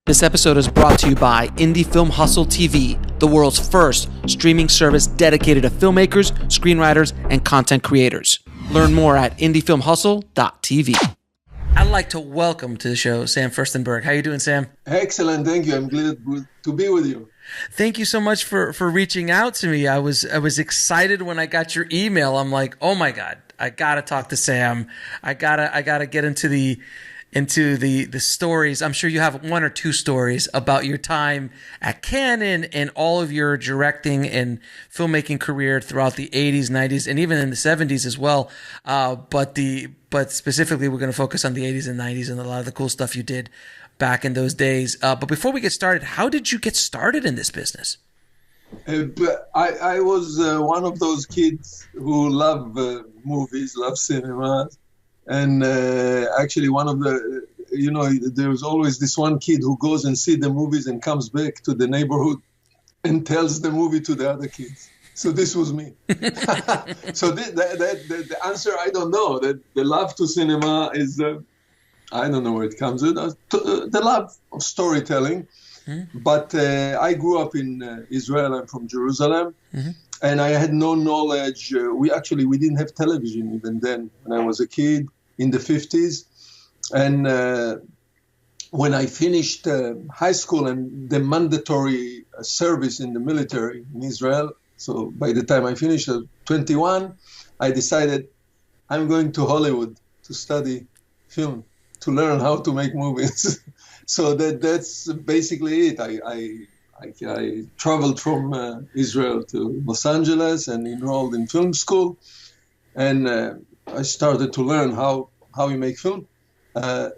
This episode is brought to you by Indie Film Hustle TV, the world's first streaming service dedicated to filmmakers, screenwriters, and content creators. Learn more at indiefilmhustle.tv. I'd like to welcome to the show Sam Firstenberg. How are you doing, Sam? Excellent, thank you. I'm glad to be with you. Thank you so much for reaching out to me. I was excited when I got your email. I'm like, oh my God, I gotta talk to Sam. I gotta get into the stories. I'm sure you have one or two stories about your time at Canon and all of your directing and filmmaking career throughout the 80s, 90s, and even in the 70s as well. But specifically, we're going to focus on the 80s and 90s and a lot of the cool stuff you did back in those days. But before we get started, how did you get started in this business? I was one of those kids who love movies, love cinema. And actually one of the, there's always this one kid who goes and sees the movies and comes back to the neighborhood and tells the movie to the other kids. So this was me. So the answer, I don't know. The love to cinema is, I don't know where it comes with. The love of storytelling. Mm-hmm. But I grew up in Israel. I'm from Jerusalem. Mm-hmm. And I had no knowledge. We didn't have television even then when I was a kid in the 50s. And when I finished high school and the mandatory service in the military in Israel, so by the time I finished at 21, I decided I'm going to Hollywood to study film, to learn how to make movies. So that's basically it. I traveled from Israel to Los Angeles and enrolled in film school, and I started to learn how you make film.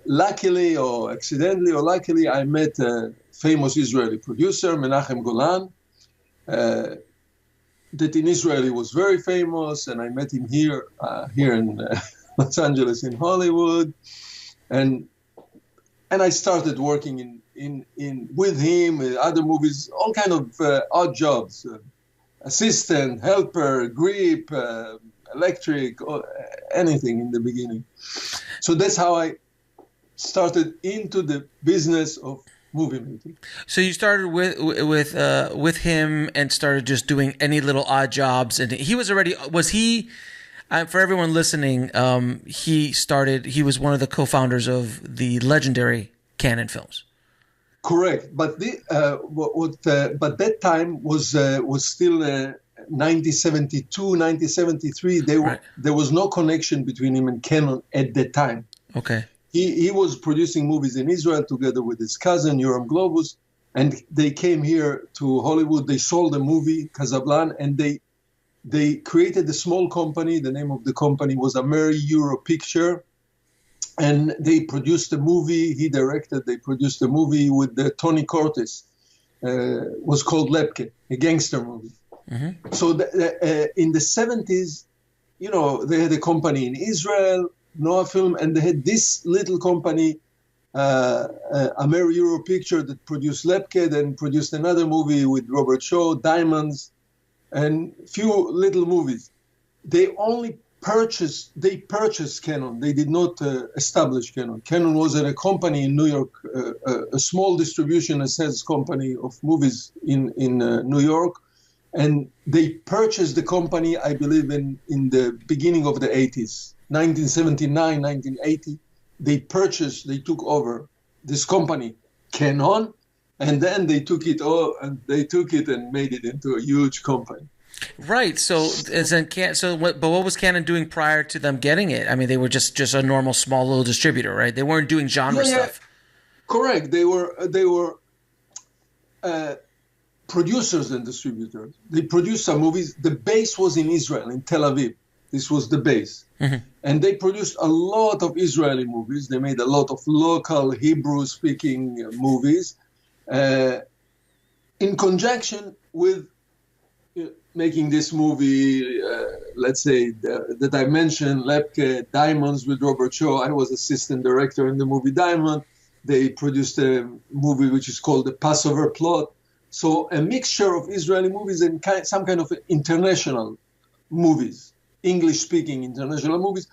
Luckily or accidentally or luckily, I met a famous Israeli producer, Menachem Golan, that in Israel he was very famous, and I met him here in Los Angeles in Hollywood, and I started working in with him, other movies, all kind of odd jobs, assistant, helper, grip, electric, anything in the beginning. So that's how I started into the business of movie making. So you started with him and started just doing any little odd jobs, and was he? For everyone listening, he was one of the co-founders of the legendary Canon films. Correct, but but that time was still 1972, 1973. There was no connection between him and Canon at that time. Okay. He was producing movies in Israel together with his cousin Yoram Globus, and they came here to Hollywood. They sold a movie, Casablanca, and they created a small company. The name of the company was Euro Picture. And they produced a movie. They produced a movie with Tony Curtis. Was called Lepke, a gangster movie. Mm-hmm. So in the 70s, they had a company in Israel, Noah Film, and they had this little company, Euro Picture, that produced Lepke, then produced another movie with Robert Shaw, Diamonds, and few little movies. They purchased Canon. They did not establish Canon. Canon was a company in New York, a small distribution and sales company of movies in New York. And they purchased the company, I believe, in the beginning of the 80s, 1979, 1980. They took over this company, Canon, and then they took it and made it into a huge company. Right. But what was Canon doing prior to them getting it? I mean, they were just a normal small little distributor, right? They weren't doing genre stuff. Correct. They were producers and distributors. They produced some movies. The base was in Israel, in Tel Aviv. This was the base. Mm-hmm. And they produced a lot of Israeli movies. They made a lot of local Hebrew-speaking movies in conjunction with making this movie, let's say, that I mentioned, Lepke, Diamonds with Robert Shaw. I was assistant director in the movie Diamond. They produced a movie which is called The Passover Plot. So a mixture of Israeli movies and some kind of international movies, English-speaking international movies.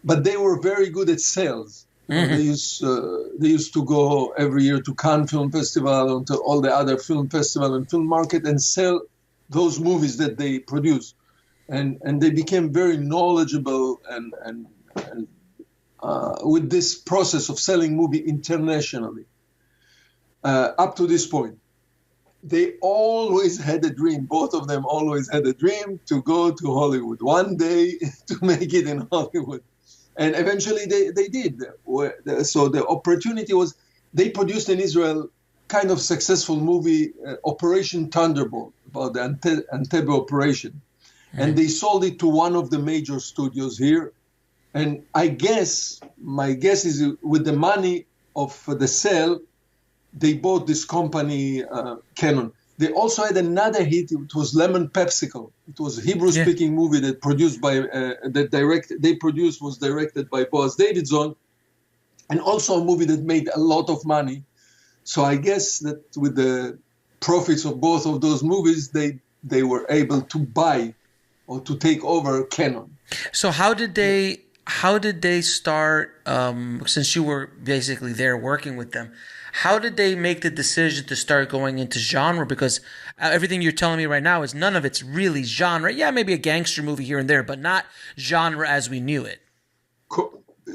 But they were very good at sales. They used to go every year to Cannes Film Festival and to all the other film festival and film market and sell those movies that they produce, and they became very knowledgeable and with this process of selling movie internationally. Up to this point, they always had a dream. Both of them always had a dream to go to Hollywood one day, to make it in Hollywood. And eventually they did. So the opportunity was, they produced in Israel kind of successful movie, Operation Thunderbolt, about the Entebbe operation. Mm-hmm. And they sold it to one of the major studios here. And my guess is with the money of the sale, they bought this company, Canon. They also had another hit. It was Lemon Pepsicle. It was a Hebrew-speaking movie that was directed by Boaz Davidson, and also a movie that made a lot of money. So I guess that with the profits of both of those movies, they were able to buy or to take over Canon. So how did they start? Since you were basically there working with them, how did they make the decision to start going into genre? Because everything you're telling me right now is none of it's really genre. Yeah, maybe a gangster movie here and there, but not genre as we knew it.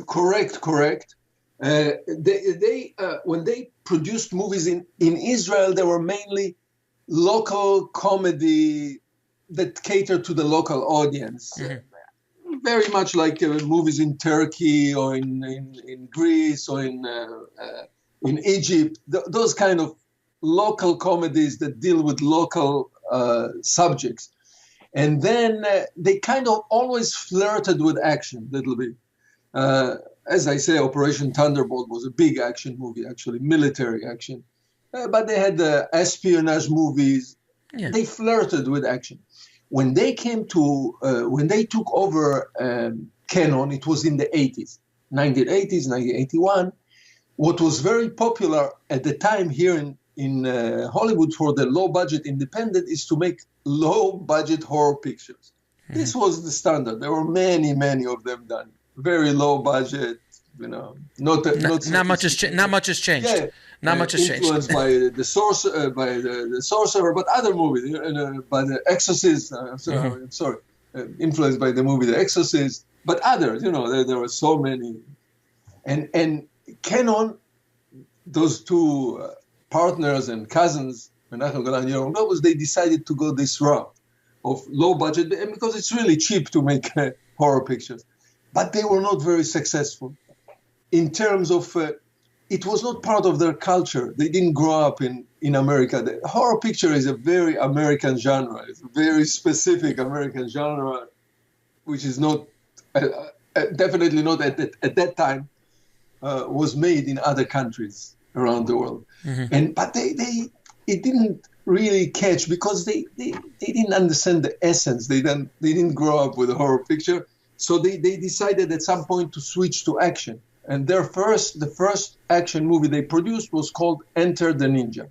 Correct. They when they produced movies in Israel, they were mainly local comedy that catered to the local audience. Mm-hmm. Very much like movies in Turkey or in Greece or in Egypt, those kind of local comedies that deal with local subjects. And then they kind of always flirted with action a little bit. As I say, Operation Thunderbolt was a big action movie, actually, military action. But they had espionage movies. Yeah. They flirted with action. When they took over Canon, it was in the 80s, 1980s, 1981. What was very popular at the time here in Hollywood for the low-budget independent is to make low-budget horror pictures. Mm-hmm. This was the standard. There were many of them done. Very low budget, not much has changed. Yeah, not much has changed. Influenced by the Sorcerer, but other movies, by the Exorcist. Influenced by the movie The Exorcist, but others. There were so many, and Canon, those two partners and cousins, Menachem Golan and Yoram Globus, they decided to go this route of low budget, and because it's really cheap to make horror pictures. But they were not very successful in terms of, it was not part of their culture. They didn't grow up in America. The horror picture is a very American genre. It's a very specific American genre, which is not, definitely not at that time, was made in other countries around the world. Mm-hmm. But it didn't really catch because they didn't understand the essence. They didn't grow up with a horror picture. So they decided at some point to switch to action. And the first action movie they produced was called Enter the Ninja.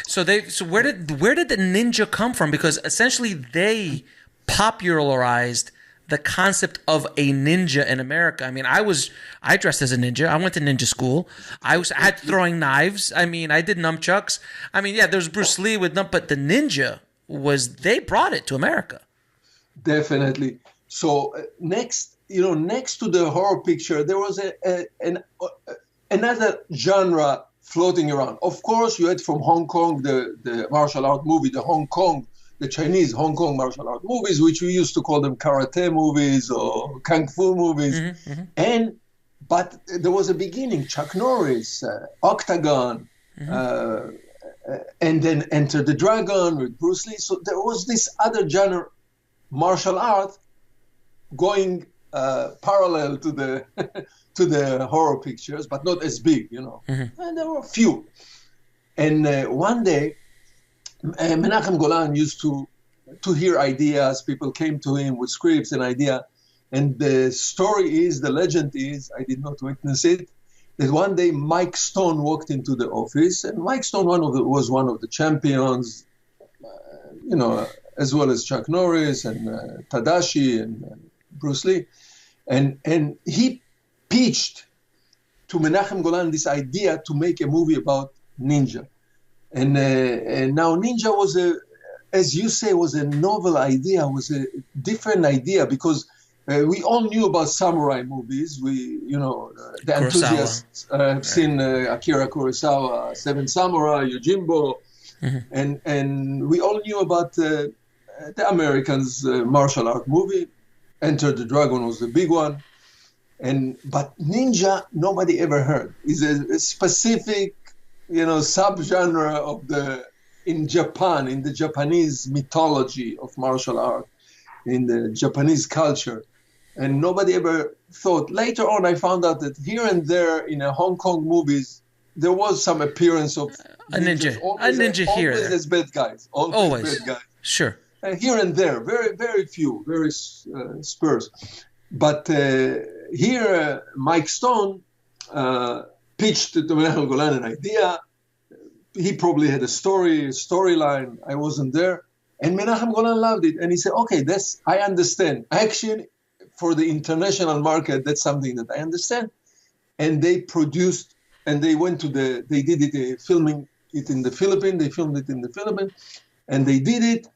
So where did the ninja come from? Because essentially they popularized the concept of a ninja in America. I mean, I dressed as a ninja. I went to ninja school. I had throwing knives. I mean, I did nunchucks. I mean, yeah, there's Bruce Lee with but the ninja they brought it to America. Definitely. So next to the horror picture, there was another genre floating around. Of course, you had from Hong Kong the martial art movie, the Chinese Hong Kong martial art movies, which we used to call them karate movies or kung fu movies. Mm-hmm, mm-hmm. But there was a beginning, Chuck Norris, Octagon, mm-hmm. And then Enter the Dragon with Bruce Lee. So there was this other genre, martial art, going parallel to the horror pictures, but not as big, Mm-hmm. And there were few. And one day, Menachem Golan used to hear ideas. People came to him with scripts and idea. And the legend is, I did not witness it, that one day Mike Stone walked into the office, and Mike Stone was one of the champions, as well as Chuck Norris and Tadashi and Bruce Lee. And he pitched to Menachem Golan this idea to make a movie about ninja. And now ninja was as you say, was a novel idea, was a different idea, because we all knew about samurai movies. The enthusiasts have seen Akira Kurosawa, Seven Samurai, Yojimbo, and we all knew about the Americans' martial art movie. Enter the Dragon was the big one. But ninja, nobody ever heard. It's a specific, subgenre of in Japan, in the Japanese mythology of martial art, in the Japanese culture. And nobody ever thought. Later on, I found out that here and there in Hong Kong movies, there was some appearance of a ninja. Always as bad guys. Always bad guys. Sure. Here and there, very, very few, very sparse. But here, Mike Stone pitched to Menachem Golan an idea. He probably had a storyline. I wasn't there. And Menachem Golan loved it. And he said, okay, I understand. Action for the international market, that's something that I understand. And they produced, and they did it, filming it in the Philippines. They filmed it in the Philippines. And they did it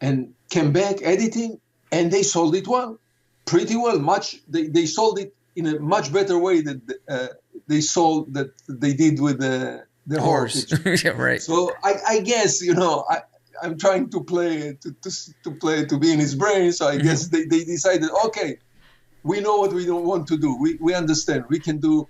and came back editing, and they sold it well. Pretty well. They sold it in a much better way than they did with the horse. Yeah, right. So I guess I'm trying to play to be in his brain. So I guess they decided, okay, we know what we don't want to do. We understand. We can do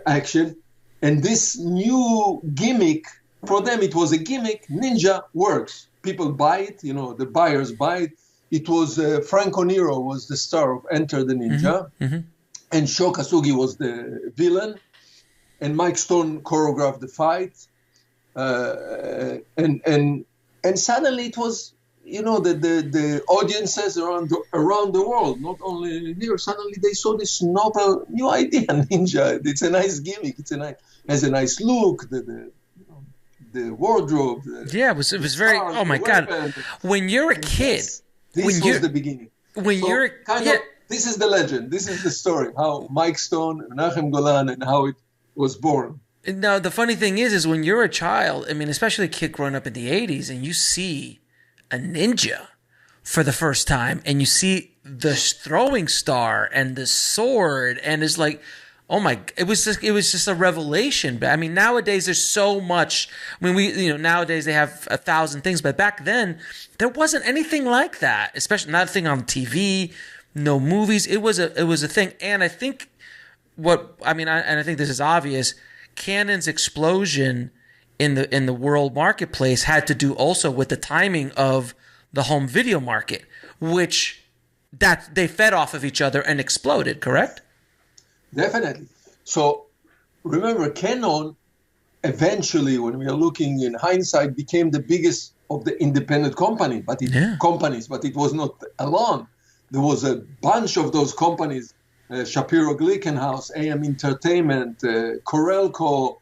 action, and this new gimmick, for them it was a gimmick. Ninja works. People buy it. The buyers buy it. It was Franco Nero was the star of Enter the Ninja, and Sho Kasugi was the villain, and Mike Stone choreographed the fight, and suddenly it was the audiences around the world, not only here. Suddenly they saw this novel new idea, ninja. It's a nice gimmick. Has a nice look. The wardrobe. It was very. Oh my God! When you're a kid. This was the beginning. This is the legend. This is the story. How Mike Stone, Menachem Golan, and how it was born. Now, the funny thing is when you're a child, especially a kid growing up in the 80s, and you see a ninja for the first time, and you see the throwing star and the sword, and it's like, oh my! It was just a revelation. But nowadays there's so much. Nowadays they have 1,000 things, but back then there wasn't anything like that. Especially nothing on TV, no movies. It was a thing, and I think I think this is obvious. Canon's explosion in the world marketplace had to do also with the timing of the home video market, which that they fed off of each other and exploded. Correct? Definitely. So remember, Canon eventually, when we are looking in hindsight, became the biggest of the independent companies, but it was not alone. There was a bunch of those companies, Shapiro Glickenhaus, AM Entertainment, Corelco,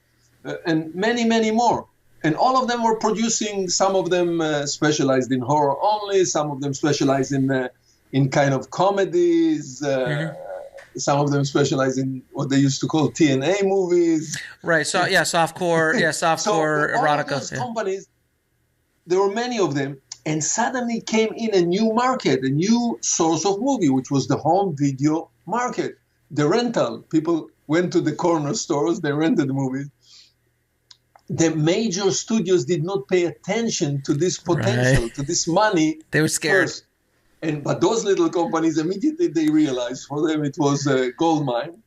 and many, many more. And all of them were producing, some of them specialized in horror only, some of them specialized in kind of comedies, some of them specialize in what they used to call TNA movies. Right. So softcore, softcore erotica. All those companies, there were many of them, and suddenly came in a new market, a new source of movie, which was the home video market. The rental. People went to the corner stores, they rented the movies. The major studios did not pay attention to this potential, to this money. They were scared. First. But those little companies, immediately they realized for them it was a gold mine.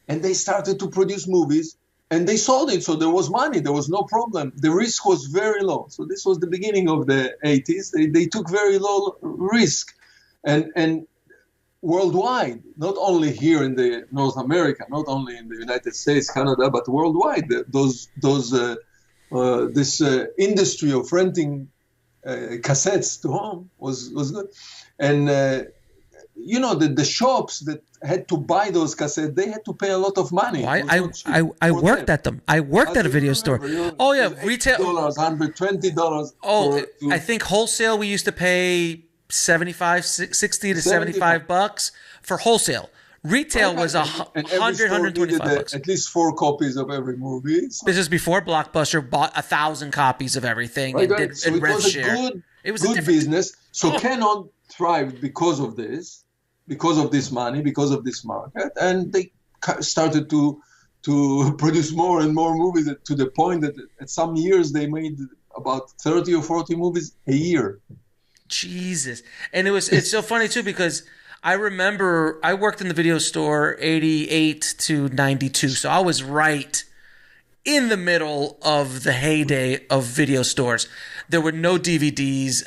And they started to produce movies, and they sold it. So there was money. There was no problem. The risk was very low. So this was the beginning of the 80s. They took very low risk. And worldwide, not only here in the North America, not only in the United States, Canada, but worldwide, this industry of renting cassettes to home was good. And, the shops that had to buy those cassettes, they had to pay a lot of money. I worked at them. I worked at a video store. Oh, yeah. Retail. $100, $20. Oh, I think wholesale we used to pay $60 to $75 for wholesale. Retail was And every store 125 needed bucks. at least 4 copies of every movie. So, This is before Blockbuster bought 1,000 copies of everything right, and right. did So and it rev was a share. good, It was a good different business. So Oh. Canon thrived because of this, because of this money, because of this market, and they started to produce more and more movies to the point that at some years they made about 30 or 40 movies a year. Jesus. And it's so funny too because I remember I worked in the video store 88 to 92. So I was right in the middle of the heyday of video stores. There were no DVDs,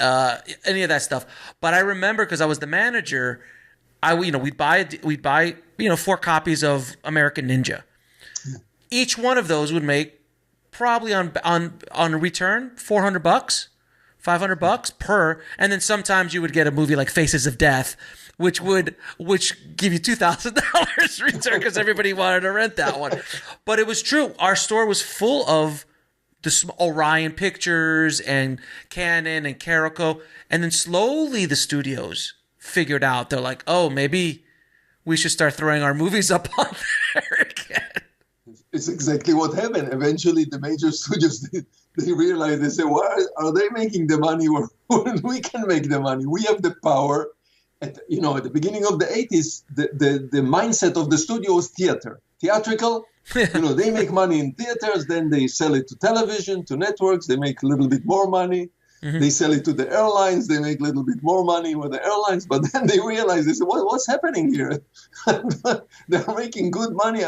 any of that stuff. But I remember because I was the manager, we'd buy 4 copies of American Ninja. Each one of those would make probably on a return $400, $500 per, and then sometimes you would get a movie like Faces of Death, which give you $2,000 return because everybody wanted to rent that one. But it was true. Our store was full of the Orion Pictures and Canon and Caraco, and then slowly the studios figured out. They're like, oh, maybe we should start throwing our movies up on there again. It's exactly what happened. Eventually, the major studios, they realized, they say, why are they making the money when we can make the money? We have the power. At the beginning of the 80s, the mindset of the studio was theatrical. They make money in theaters, then they sell it to television, to networks. They make a little bit more money. Mm-hmm. They sell it to the airlines. They make a little bit more money with the airlines. But then they realize, they say, what's happening here? They're making good money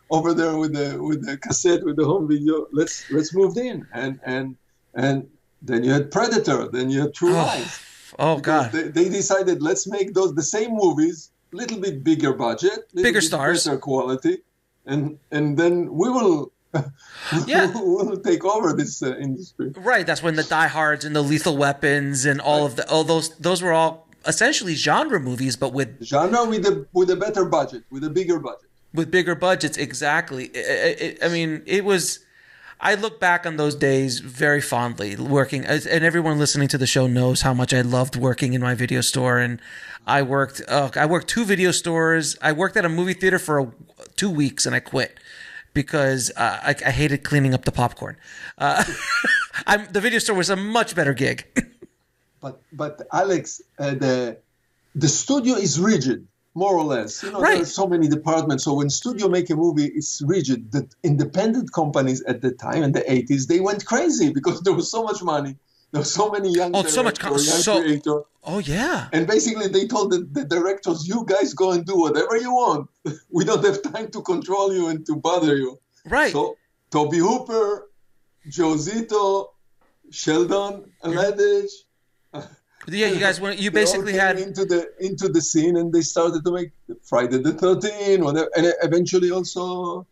over there with the cassette, with the home video. Let's move in, and then you had Predator, then you had True Lies. Oh God! They decided, let's make the same movies, little bit bigger budget, bigger stars, better quality, and then we will. we'll take over this industry. Right. That's when the Die Hards and the Lethal Weapons and all those were all essentially genre movies, but with genre with a better budget, with a bigger budget. With bigger budgets, exactly. It was. I look back on those days very fondly, working, and everyone listening to the show knows how much I loved working in my video store. And I worked 2 video stores. I worked at a movie theater for 2 weeks, and I quit because I hated cleaning up the popcorn. The video store was a much better gig. But Alex, the studio is rigid. More or less, right. There are so many departments. So when studio make a movie, it's rigid. The independent companies at the time in the 80s, they went crazy because there was so much money. There were so many young creators. Oh yeah. And basically, they told the directors, "You guys go and do whatever you want. We don't have time to control you and to bother you." Right. So Toby Hooper, Joe Zito, Sheldon Ledge. Yeah, you guys basically had into the scene, and they started to make Friday the 13th, and eventually also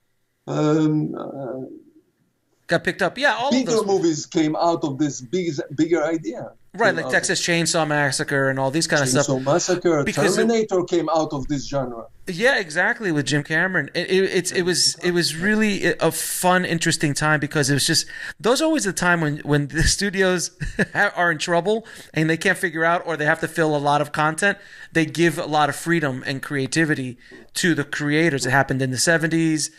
got picked up. Yeah, all bigger of those movies came out of this bigger idea. Right, like Texas Chainsaw Massacre and all these kind of stuff. Chainsaw Massacre, Terminator came out of this genre. Yeah, exactly. With Jim Cameron, it was really a fun, interesting time because it was just those are always the time when the studios are in trouble and they can't figure out or they have to fill a lot of content. They give a lot of freedom and creativity to the creators. It happened in the 70s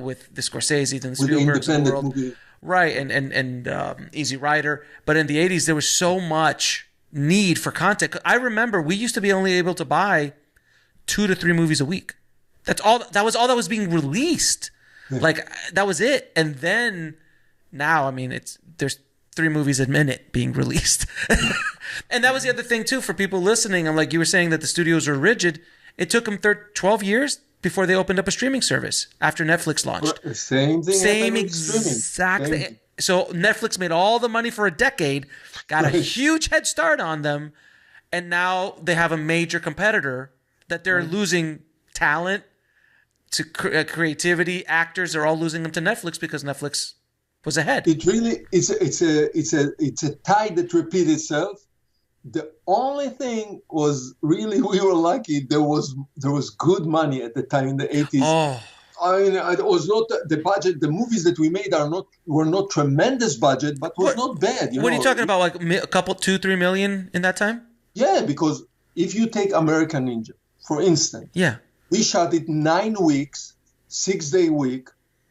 with the Scorsese and the Spielbergs of the world. Movie. Right, and Easy Rider. But in the 80s, there was so much need for content. I remember we used to be only able to buy 2 to 3 movies a week. That was all that was being released. Yeah. Like, that was it. And then now, there's 3 movies a minute being released. And that was the other thing, too, for people listening. And like you were saying that the studios are rigid. It took them 12 years before they opened up a streaming service after Netflix launched. Same thing. Same exact thing. So Netflix made all the money for a decade, got a huge head start on them, and now they have a major competitor that they're losing talent to creativity. Actors are all losing them to Netflix because Netflix was ahead. It really it's a tide that repeats itself. The only thing was really we were lucky. There was good money at the time in the 80s. Oh. It was not the budget. The movies that we made were not tremendous budget, but was not bad. What are you talking about? Like a couple, 2-3 million in that time? Yeah, because if you take American Ninja, for instance, yeah, We shot it 9 weeks, 6-day week,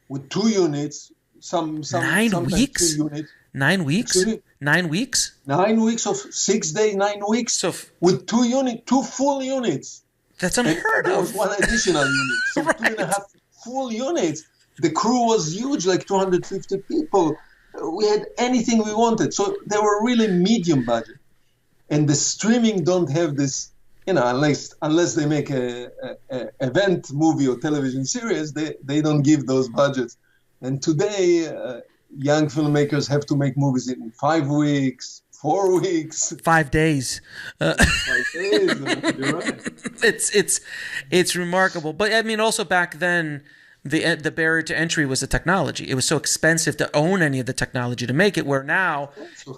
with 2 units. Sometimes 3 units. 9 weeks? 9 weeks? 9 weeks of 6-day, 9 weeks. So with 2 full units. That's unheard There of. was 1 additional unit. So Right. 2.5 full units. The crew was huge, like 250 people. We had anything we wanted. So they were really medium budget. And the streaming don't have this, unless they make a event movie or television series, they don't give those budgets. And today, young filmmakers have to make movies in 5 weeks, 4 weeks, 5 days. 5 days. You're right. It's remarkable. But I mean, also back then, the barrier to entry was the technology. It was so expensive to own any of the technology to make it, where now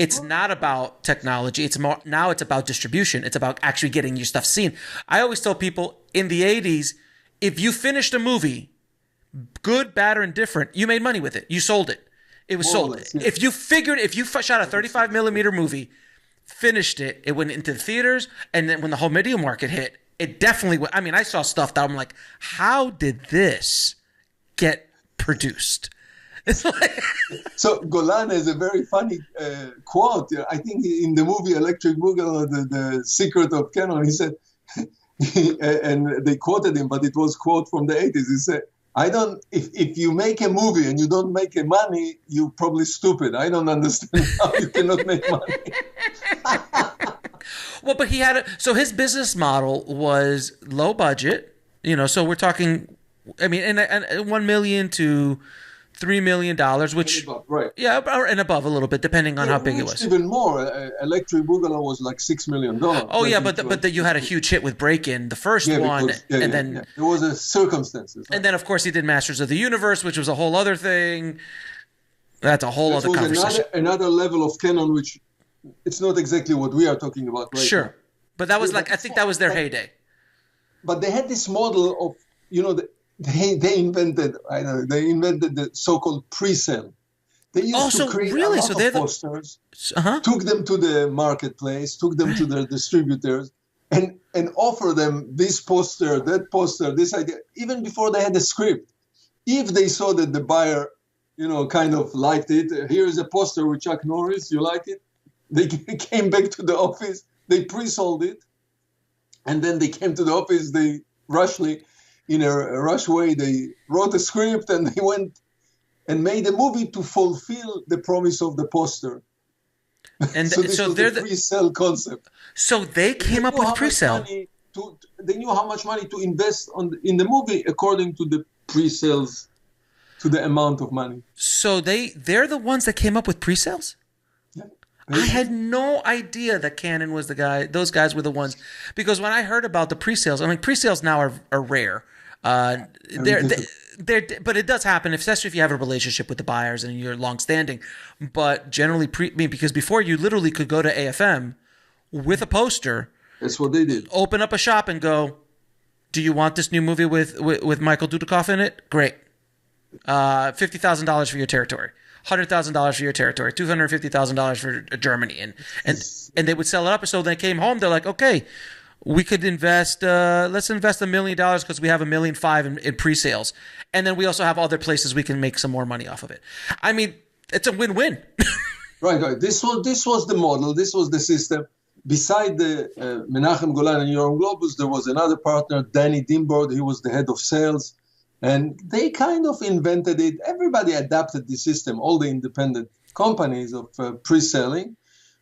it's not about technology. It's about distribution. It's about actually getting your stuff seen. I always tell people in the 80s, if you finished a movie, good, bad, or indifferent, you made money with it. You sold it. It was sold. Yeah. If you shot a 35 millimeter movie, finished it, it went into the theaters, and then when the home video market hit, it definitely went. I mean, I saw stuff that I'm like, how did this get produced? It's like So Golan has a very funny quote. I think in the movie Electric Boogaloo, the Secret of Canon, he said, and they quoted him, but it was quote from the 80s. He said, if you make a movie and you don't make money, you're probably stupid. I don't understand how you cannot make money. Well, but so his business model was low budget, so we're talking, I mean, and 1 million to $3 million, which, right. Yeah, and above a little bit, depending on how big it was. Even more. Electric Boogaloo was like $6 million. Oh, yeah, but you had a huge hit with Break-In, the first one, then there was a circumstances. Right? And then, of course, he did Masters of the Universe, which was a whole other thing. That's a whole other conversation. Another level of canon, which it's not exactly what we are talking about right Sure. now. But that was I think that was their heyday. But they had this model of, they invented the so-called pre-sale. They used to create a lot of posters, took them to the marketplace, took them to their distributors, and offer them this poster, that poster, this idea, even before they had a script. If they saw that the buyer, kind of liked it, here is a poster with Chuck Norris, you like it? They came back to the office, they pre-sold it, and then they came to the office, they in a rush way, they wrote a script and they went and made a movie to fulfill the promise of the poster. And so they're the pre-sale concept. So they came up with pre-sale. They knew how much money to invest in the movie according to the pre-sales, to the amount of money. So they're the ones that came up with pre-sales? Yeah. I had no idea that Canon was the guy. Those guys were the ones, because when I heard about the pre-sales, I mean, pre-sales now are rare. But it does happen, especially if you have a relationship with the buyers and you're long-standing. But generally, because before you literally could go to AFM with a poster. That's what they did. Open up a shop and go, do you want this new movie with Michael Dudikoff in it? Great. $50,000 for your territory. $100,000 for your territory, $250,000 for Germany, and they would sell it up. So they came home. They're like, okay, we could invest. Let's invest $1 million because we have $1.5 million in pre-sales, and then we also have other places we can make some more money off of it. I mean, it's a win-win. Right. This was the model. This was the system. Beside the Menachem Golan and Yoram Globus, there was another partner, Danny Dimbord. He was the head of sales. And they kind of invented it. Everybody adapted the system, all the independent companies of pre-selling.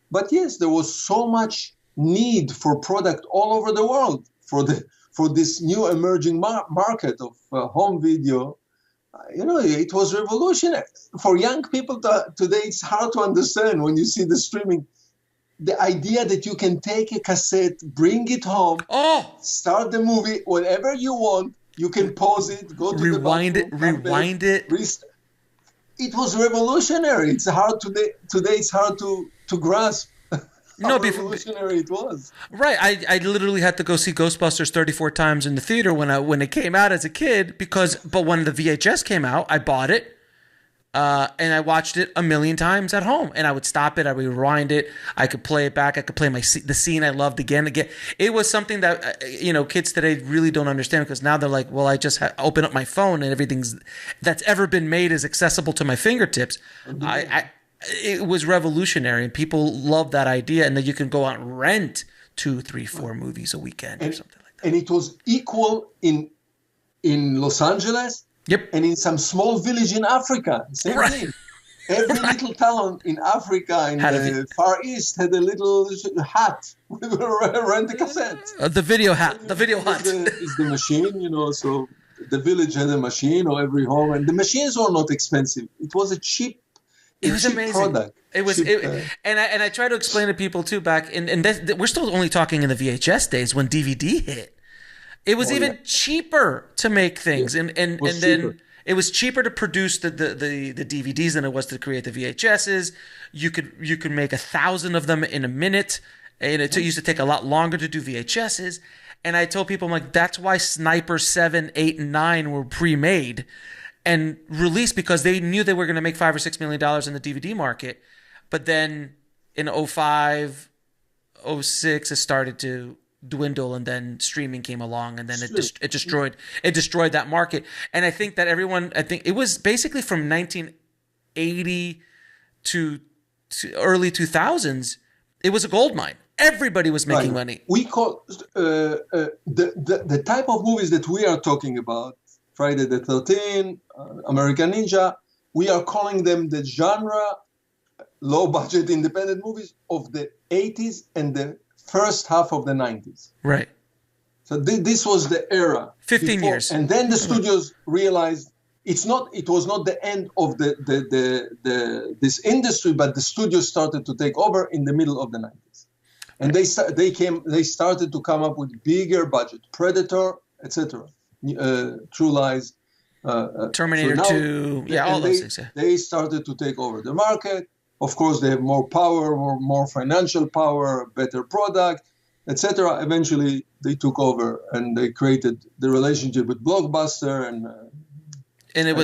But yes, there was so much need for product all over the world for this new emerging market of home video. It was revolutionary. For young people today, it's hard to understand when you see the streaming. The idea that you can take a cassette, bring it home, start the movie whenever you want. You can pause it, go to rewind the bathroom, rewind it. It was revolutionary. It's hard today. Today it's hard to grasp how revolutionary it was. Right. I literally had to go see Ghostbusters 34 times in the theater when it came out as a kid but when the VHS came out, I bought it. And I watched it a million times at home, and I would stop it, I would rewind it, I could play it back, I could play the scene I loved again and again. It was something that kids today really don't understand, because now they're like, well, I just open up my phone and everything's that's ever been made is accessible to my fingertips. It was revolutionary, and people love that idea, and that you can go out and rent 2, 3, 4 movies a weekend or something like that. And it was equal in Los Angeles. Yep. And in some small village in Africa, same thing. Every little town in Africa, in the Far East, had a little hut with a rent-a-cassette. The video hut. Is the machine, so the village had a machine, or every home. And the machines were not expensive. It was a cheap amazing product. It was, and I try to explain to people, too, we're still only talking in the VHS days when DVD hit. It was cheaper to make things, and then it was cheaper to produce the DVDs than it was to create the VHSs. You could make 1,000 of them in a minute, and it used to take a lot longer to do VHSs. And I told people, I'm like, that's why Sniper 7, 8, and 9 were pre-made and released, because they knew they were going to make $5 or $6 million in the DVD market. But then in 2005, 2006, it started to dwindle, and then streaming came along, and then it destroyed that market. And I think that it was basically from 1980 to early 2000s, it was a gold mine. Everybody was making money. We call the type of movies that we are talking about, Friday the 13th, American Ninja, we are calling them the genre low budget independent movies of the 80s and the first half of the 90s. Right. So this was the era. 15 years. And then the studios realized it was not the end of this industry, but the studios started to take over in the middle of the 90s. And they started to come up with bigger budget, Predator, etc. True Lies, Terminator 2, all those things. Yeah. They started to take over the market. Of course, they have more power, more financial power, better product, etc. Eventually, they took over, and they created the relationship with Blockbuster, and it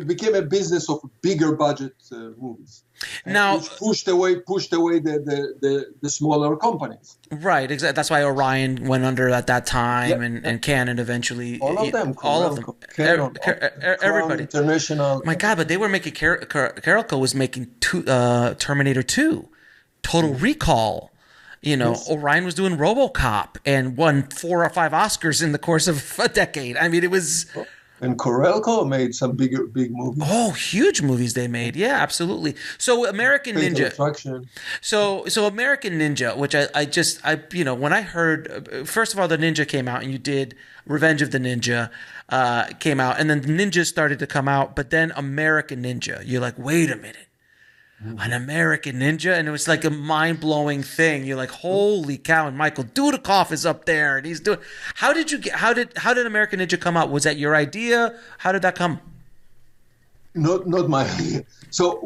became a business of bigger budget movies. Now, which pushed away the smaller companies. Right, exactly. That's why Orion went under at that time, and Canon eventually. All of them. Canon, everybody. International. My God, but they were making. Carolco was making Terminator 2, Total Recall. Orion was doing RoboCop and won 4 or 5 Oscars in the course of a decade. I mean, it was. And Corelco made some big movies. Oh, huge movies they made. Yeah, absolutely. So American Ninja. So American Ninja, which I when I heard, first of all, the Ninja came out, and you did Revenge of the Ninja came out, and then the Ninja started to come out, but then American Ninja, you're like, wait a minute. An American Ninja, and it was like a mind-blowing thing. You're like, holy cow! And Michael Dudikoff is up there, and he's doing. How did American Ninja come out? Was that your idea? How did that come? Not my idea. So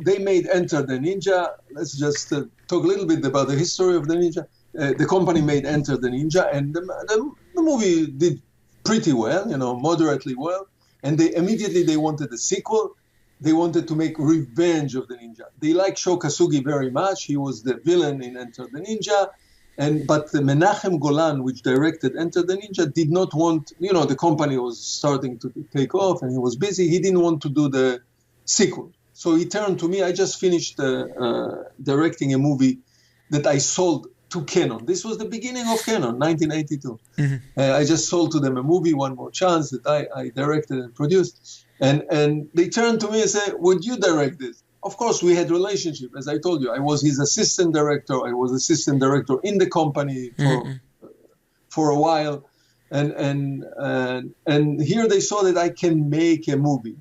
they made Enter the Ninja. Let's just talk a little bit about the history of the Ninja. The company made Enter the Ninja, and the movie did pretty well, moderately well. And they immediately wanted a sequel. They wanted to make Revenge of the Ninja. They liked Sho Kosugi very much. He was the villain in Enter the Ninja. But Menachem Golan, which directed Enter the Ninja, did not want, the company was starting to take off, and he was busy. He didn't want to do the sequel. So he turned to me. I just finished directing a movie that I sold to Canon. This was the beginning of Canon, 1982. Mm-hmm. I just sold to them a movie, One More Chance, that I directed and produced. And they turned to me and said, would you direct this? Of course, we had relationship. As I told you, I was his assistant director. I was assistant director in the company for a while. And here they saw that I can make a movie.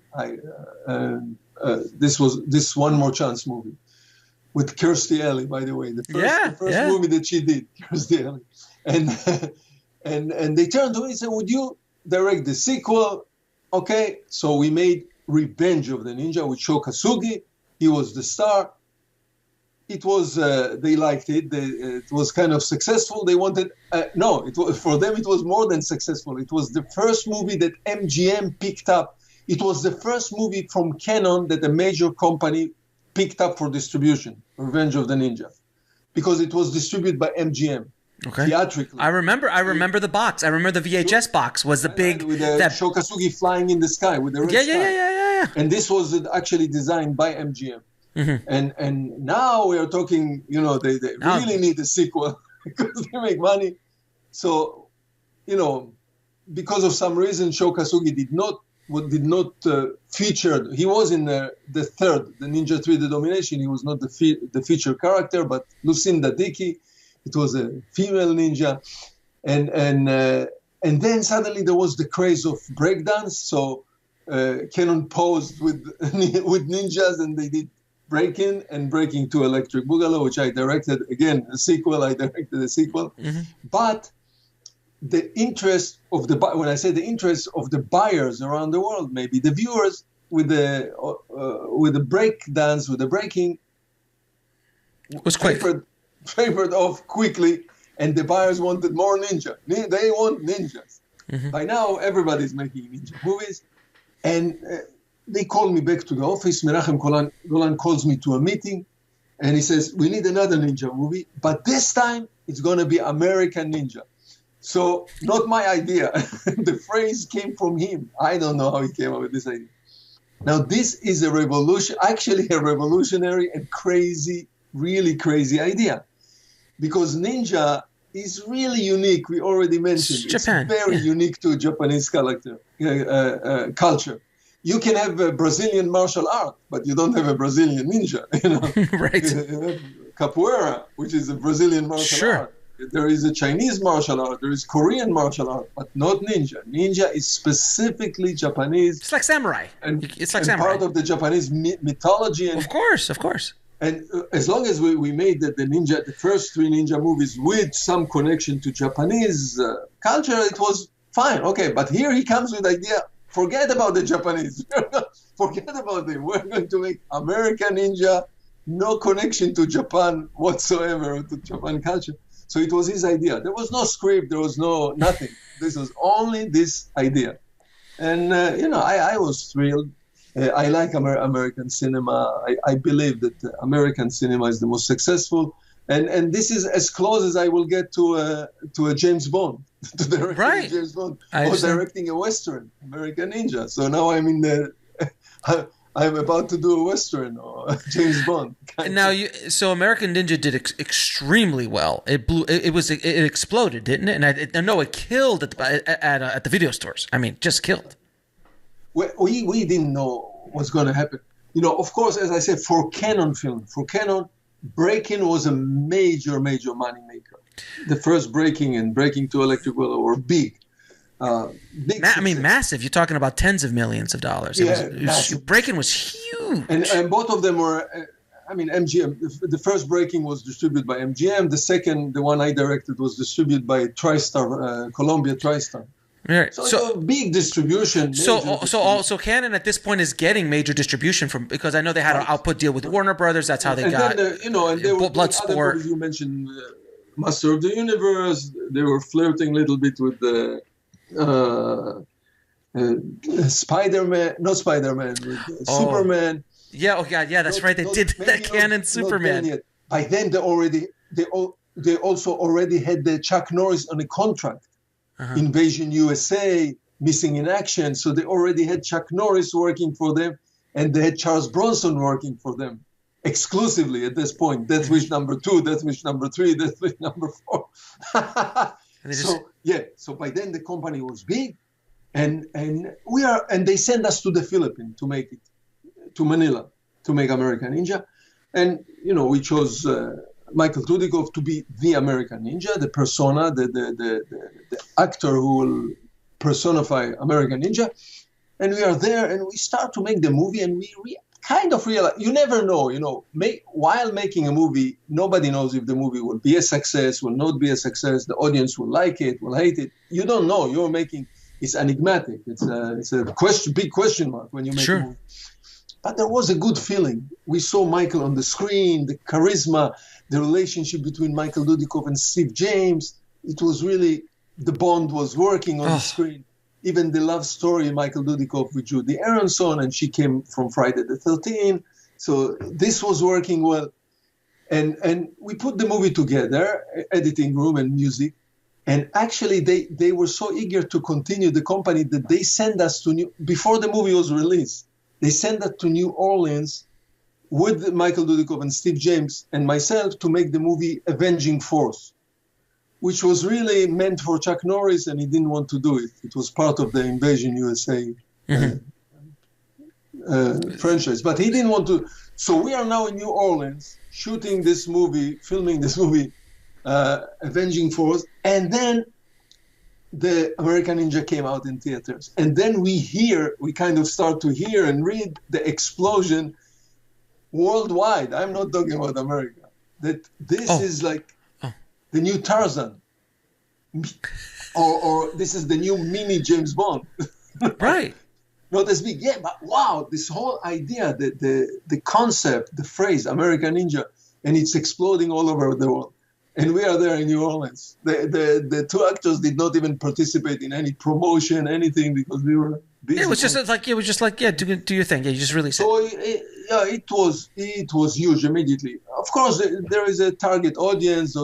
This was this One More Chance movie with Kirstie Alley, by the way, the first movie that she did, Kirstie Alley. And they turned to me and said, would you direct the sequel? Okay, so we made Revenge of the Ninja with Sho Kosugi. He was the star. It was they liked it. It was kind of successful. They wanted for them it was more than successful. It was the first movie that MGM picked up It was the first movie from Canon that a major company picked up for distribution, Revenge of the Ninja, because it was distributed by MGM. Okay. Theatrically. I remember the box. I remember the VHS box was the big with Shokasugi flying in the sky with the red sky. Yeah. And this was actually designed by MGM. Mm-hmm. And now we are talking, they really need a sequel because they make money. So, because of some reason, Shokasugi did not feature. He was in the third, the Ninja 3, The Domination. He was not the featured character, but Lucinda Dickey. It was a female ninja, and then suddenly there was the craze of breakdance. So Canon posed with ninjas, and they did Breaking 2 Electric Boogaloo, which I directed. Again, a sequel. I directed a sequel. Mm-hmm. But the interest of when I say the interest of the buyers around the world, maybe the viewers with the breakdance, with the breaking, was quick. Favored off quickly, and the buyers wanted more ninja. They want ninjas. Mm-hmm. By now, everybody's making ninja movies, and they call me back to the office. Menachem Golan calls me to a meeting, and he says, "We need another ninja movie, but this time it's going to be American Ninja." So, not my idea. The phrase came from him. I don't know how he came up with this idea. Now, this is a revolutionary and crazy, really crazy idea. Because ninja is really unique. We already mentioned Japan. It's very unique to Japanese culture. You can have a Brazilian martial art, but you don't have a Brazilian ninja. Right. Capoeira, which is a Brazilian martial art. There is a Chinese martial art. There is Korean martial art, but not ninja. Ninja is specifically Japanese. It's like samurai. It's like samurai. Part of the Japanese mythology. And, of course. And as long as we made the first 3 ninja movies with some connection to Japanese culture, it was fine. Okay, but here he comes with the idea, forget about the Japanese. Forget about them. We're going to make American Ninja, no connection to Japan whatsoever, to Japan culture. So it was his idea. There was no script. There was nothing. This was only this idea. And, I was thrilled. I like American cinema. I believe that American cinema is the most successful, and this is as close as I will get to a James Bond, to directing James Bond, or directing a Western, American Ninja. So now I'm about to do a Western or a James Bond. Now, so American Ninja did extremely well. It blew. It exploded, didn't it? And I know it killed at the video stores. I mean, just killed. We didn't know what's going to happen. Of course, as I said, for Canon, Breaking was a major money maker. The first Breaking and Breaking 2 Electric Boogaloo were big. Massive. You're talking about tens of millions of dollars. Breaking was huge. And both of them were, MGM. The first Breaking was distributed by MGM. The second, the one I directed, was distributed by TriStar, Columbia TriStar. Right. So big distribution. So Canon at this point is getting major distribution because I know they had an output deal with Warner Brothers. That's how they got. Then there were Bloodsport. You mentioned Master of the Universe. They were flirting a little bit with the Spider-Man. Not Spider-Man. With Superman. Yeah. Oh God. Yeah. That's right. They did that Canon Superman. By then they also already had the Chuck Norris on a contract. Uh-huh. Invasion USA, Missing in Action. So they already had Chuck Norris working for them, and they had Charles Bronson working for them exclusively at this point. Death Wish number 2, Death Wish number 3, Death Wish number 4. So by then the company was big, and they sent us to the Philippines to make it, to Manila, to make American Ninja, and we chose Michael Dudikoff to be the American Ninja, the persona, the actor who will personify American Ninja. And we are there, and we start to make the movie, and we kind of realize, you never know, while making a movie, nobody knows if the movie will be a success, will not be a success, the audience will like it, will hate it. You don't know. You're making, it's enigmatic. It's a big question mark when you make a movie. But there was a good feeling. We saw Michael on the screen, the charisma, the relationship between Michael Dudikoff and Steve James. It was really, the bond was working on the screen. even the love story, Michael Dudikoff with Judy Aronson, and she came from Friday the 13th. So this was working well. And we put the movie together, editing room and music. And actually, they were so eager to continue the company that they sent us to before the movie was released, they sent us to New Orleans with Michael Dudikoff and Steve James and myself to make the movie Avenging Force, which was really meant for Chuck Norris, and he didn't want to do it. It was part of the Invasion USA franchise, but he didn't want to. So we are now in New Orleans shooting this movie, filming this movie, Avenging Force, and then the American Ninja came out in theaters. And then we kind of start to hear and read the explosion worldwide. I'm not talking about America. That this is like the new Tarzan. Or this is the new mini James Bond. Right. Not as big, yeah, but wow, this whole idea, the concept, the phrase American Ninja, and it's exploding all over the world. And we are there in New Orleans. The two actors did not even participate in any promotion, anything, because we were busy. It was just like do your thing. Yeah, you just really said. So it was huge immediately. Of course, there is a target audience.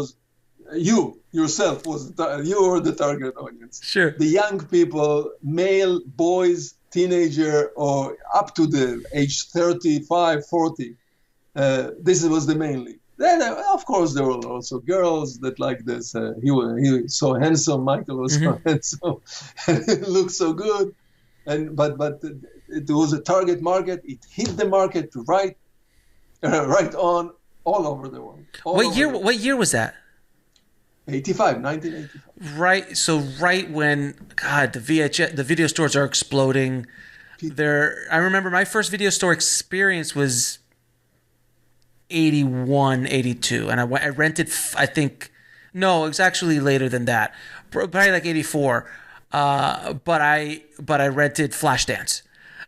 You yourself you were the target audience. Sure. The young people, male, boys, teenager, or up to the age 35, 40. This was the main lead. Then, of course, there were also girls that like this. He was so handsome. Michael was so handsome, and it looked so good. But it was a target market. It hit the market right on all over the world. What year was that? 1985. Right. So right when the video stores are exploding. I remember my first video store experience was 81, 82, and I rented. I think no, it was actually later than that, probably like 84. But I rented Flashdance.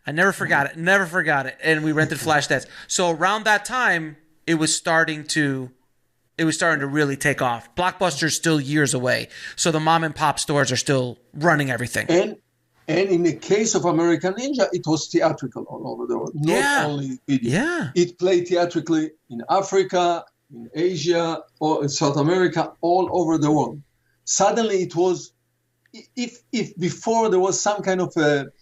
I never forgot it, and we rented Flashdance. So around that time, it was starting to really take off. Blockbuster's still years away, so the mom and pop stores are still running everything. And in the case of American Ninja, it was theatrical all over the world, not only video. Yeah. It played theatrically in Africa, in Asia, or in South America, all over the world. Suddenly it was, if before there was some kind of the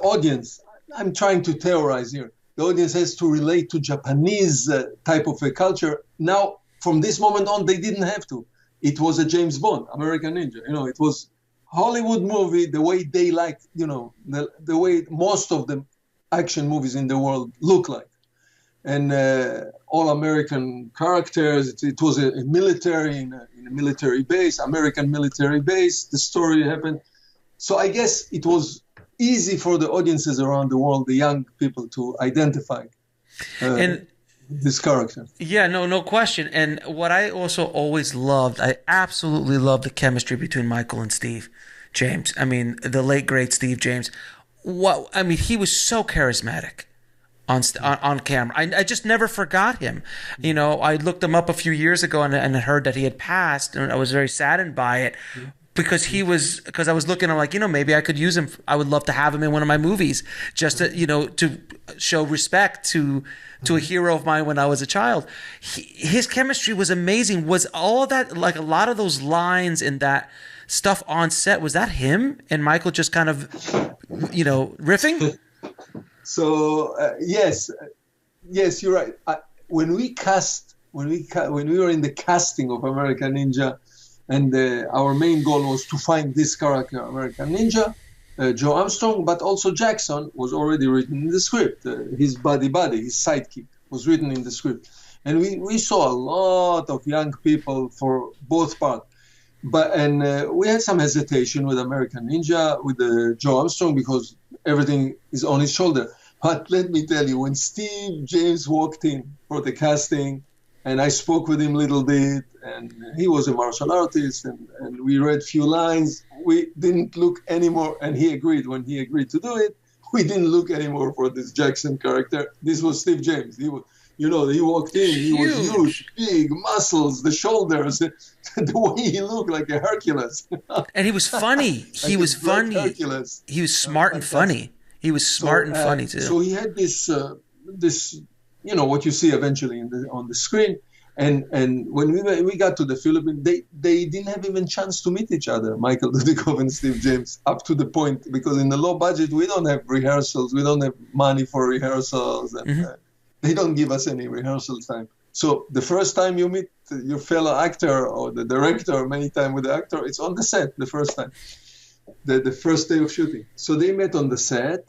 audience, I'm trying to theorize here, the audience has to relate to Japanese type of a culture. Now, from this moment on, they didn't have to. It was a James Bond, American Ninja. It was Hollywood movie, the way they like, the way most of the action movies in the world look like. And all American characters, it was a military, in a military base, American military base, the story happened. So I guess it was easy for the audiences around the world, the young people, to identify this character. Yeah, no question. And what I also always loved, I absolutely loved the chemistry between Michael and Steve James. I mean, the late great Steve James. He was so charismatic on camera. I just never forgot him. I looked him up a few years ago and heard that he had passed, and I was very saddened by it. Because I was looking, I'm like, maybe I could use him. I would love to have him in one of my movies, just to show respect to a hero of mine when I was a child. His chemistry was amazing. Was all of that, like a lot of those lines in that stuff on set, was that him and Michael just kind of, riffing? So yes, you're right. When we were in the casting of American Ninja. And our main goal was to find this character, American Ninja, Joe Armstrong, but also Jackson was already written in the script. His buddy, his sidekick, was written in the script. And we saw a lot of young people for both parts. And we had some hesitation with American Ninja, with Joe Armstrong, because everything is on his shoulder. But let me tell you, when Steve James walked in for the casting, and I spoke with him a little bit, and he was a martial artist, and we read few lines. We didn't look anymore, and he agreed. When he agreed to do it, we didn't look anymore for this Jackson character. This was Steve James. You know, he walked in, he was Huge. huge, big muscles, the shoulders, the way he looked like a Hercules. And he was funny. Like He a was black funny. Hercules. He was smart and Fantastic. funny. He was smart and funny too. So he had this, you know, what you see eventually on the screen. And when we got to the Philippines, they didn't have even chance to meet each other, Michael Dudikoff and Steve James, up to the point, because in the low budget, we don't have rehearsals. We don't have money for rehearsals. And they don't give us any rehearsal time. So the first time you meet your fellow actor or the director, many times with the actor, it's on the set the first time, the first day of shooting. So they met on the set.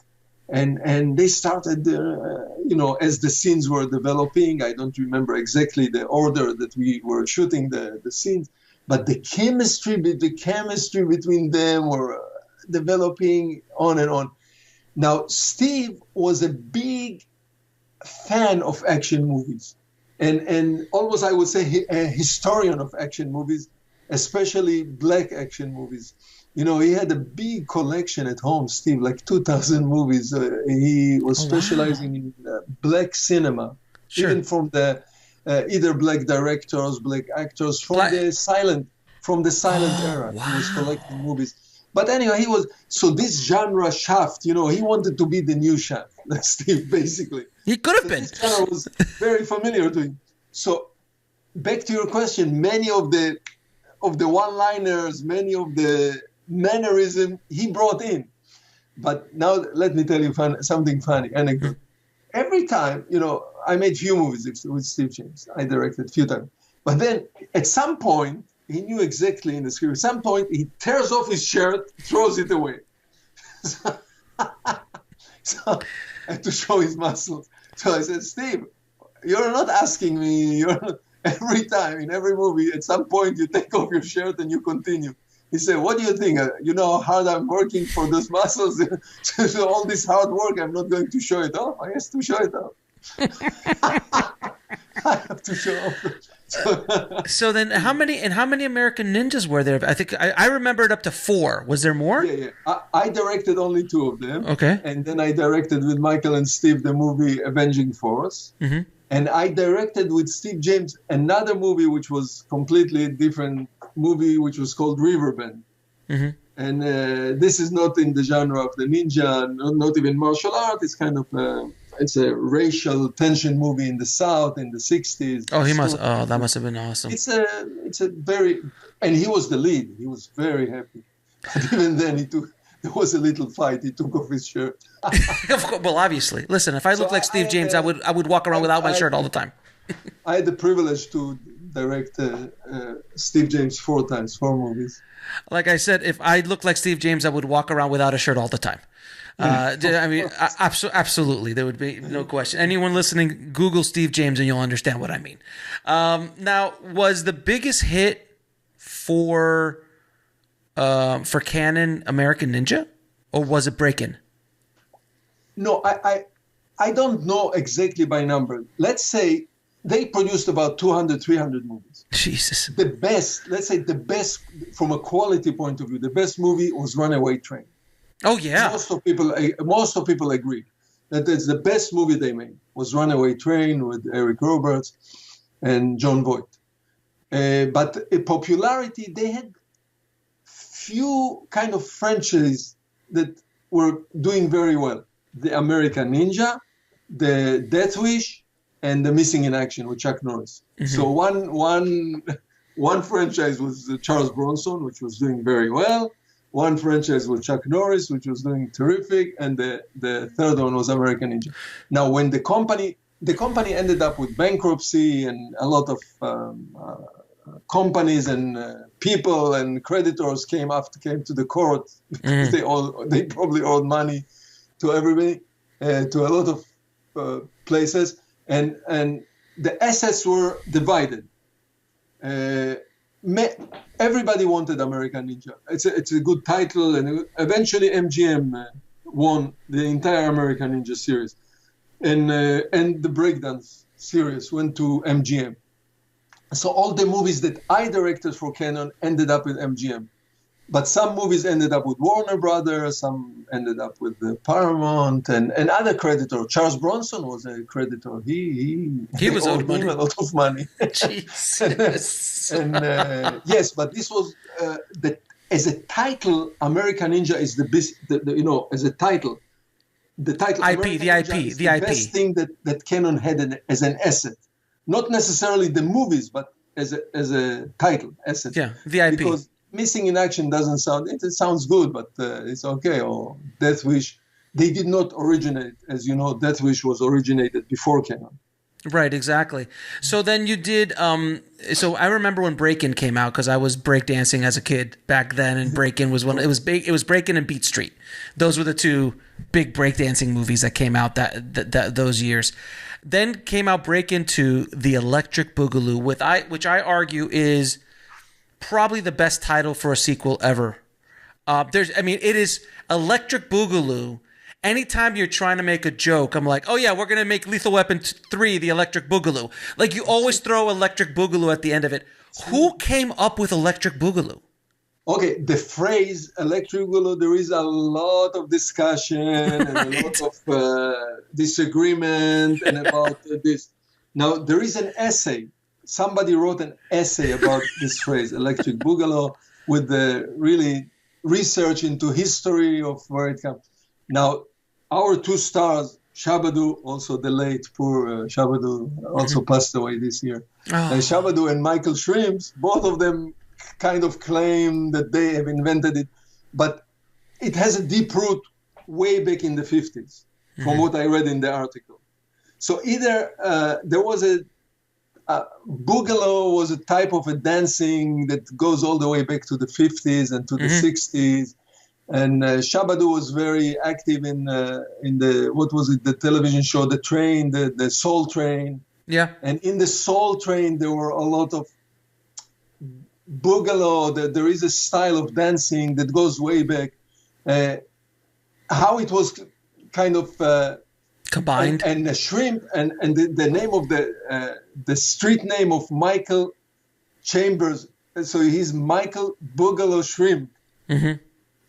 And they started, you know, as the scenes were developing. I don't remember exactly the order that we were shooting the scenes, but the chemistry between them were developing on and on. Now, Steve was a big fan of action movies, and almost I would say a historian of action movies, especially black action movies. You know, he had a big collection at home, Steve, like 2,000 movies. He was specializing in black cinema, even from the either black directors, black actors from the silent era. Wow. He was collecting movies. But anyway, so this genre Shaft, you know, he wanted to be the new Shaft, Steve, basically. He could have been. This genre was very familiar to him. So back to your question, many of the one-liners, many of the mannerism he brought in. But now let me tell you something funny, anecdote. Every time, you know, I made few movies with Steve James. I directed a few times. But then at some point, he knew exactly in the script. At some point, he tears off his shirt, throws it away. So I had to show his muscles. So I said, Steve, you're not asking me. Every time, in every movie, at some point, you take off your shirt and you continue. He said, what do you think? You know how hard I'm working for those muscles? So all this hard work, I'm not going to show it off. I have to show it off. I have to show off. So then how many American Ninjas were there? I think I remembered up to 4. Was there more? Yeah. I directed only 2 of them. Okay. And then I directed with Michael and Steve the movie Avenging Force. Mm-hmm. And I directed with Steve James another movie which was completely different movie, which was called Riverbend. Mm-hmm. And this is not in the genre of the ninja, not even martial art. It's kind of it's a racial tension movie in the South in the 60s. Oh, that must have been awesome. It's a very, and he was the lead. He was very happy. But even then, there was a little fight. He took off his shirt. Well, obviously. Listen, if I looked like Steve James, I would walk around without my shirt all the time. I had the privilege to direct Steve James 4 times, 4 movies. Like I said, if I looked like Steve James, I would walk around without a shirt all the time. I mean, absolutely. There would be no question. Anyone listening, Google Steve James and you'll understand what I mean. Now, was the biggest hit for Canon American Ninja, or was it Breakin'? No, I don't know exactly by number. Let's say they produced about 200, 300 movies. Jesus. The best, let's say the best from a quality point of view, the best movie was Runaway Train. Oh, yeah. Most of people agree that it's the best movie they made was Runaway Train with Eric Roberts and John Voight. But in popularity, they had few kind of franchises that were doing very well. The American Ninja, the Death Wish, and the Missing in Action with Chuck Norris. Mm-hmm. So one franchise was Charles Bronson, which was doing very well. One franchise was Chuck Norris, which was doing terrific, and the third one was American Ninja. Now, when the company ended up with bankruptcy and a lot of companies and people and creditors came to the court because they probably owed money to everybody, to a lot of places, and the assets were divided. Everybody wanted American Ninja. It's a good title, and eventually MGM won the entire American Ninja series, and the Breakdance series went to MGM. So all the movies that I directed for Canon ended up with MGM, But some movies ended up with Warner Brothers, some ended up with Paramount and other creditor. Charles Bronson was a creditor. He was owed money. a lot of money. Jesus. Yes, but this was as a title, American Ninja is the best. As a title, the title IP, American the Ninja IP, is the IP. best thing that Canon had as an asset, not necessarily the movies, but as a title asset. Yeah, the IP. Because Missing in Action doesn't sound. It sounds good, but it's okay. Or Death Wish, they did not originate, as you know. Death Wish was originated before Canon. Right, exactly. So then you did. So I remember when Breakin' came out because I was breakdancing as a kid back then, and Breakin' was one. It was Breakin' and Beat Street. Those were the two big breakdancing movies that came out that those years. Then came out Breakin' 2, The Electric Boogaloo, which I argue is probably the best title for a sequel ever. It is Electric Boogaloo. Anytime you're trying to make a joke, I'm like, oh yeah, we're going to make Lethal Weapon 3, The Electric Boogaloo. Like you always throw Electric Boogaloo at the end of it. Who came up with Electric Boogaloo? Okay, the phrase Electric Boogaloo, there is a lot of discussion and a lot of disagreement and about this. Now, there is an essay. Somebody wrote an essay about this phrase, Electric Boogaloo, with the really research into history of where it comes. Now, our two stars, Shabadoo, also the late poor Shabadoo, also passed away this year. Shabadoo and Michael Shrimps, both of them kind of claim that they have invented it, but it has a deep root way back in the 50s, from what I read in the article. So either there was Boogaloo was a type of a dancing that goes all the way back to the 50s and to the 60s. And Shabadoo was very active in the, what was it, the television show, The Train, the Soul Train. Yeah. And in the Soul Train, there were a lot of Boogaloo. There is a style of dancing that goes way back. How it was kind of combined. And the Shrimp and the name of the street name of Michael Chambers. So he's Michael Boogaloo Shrimp.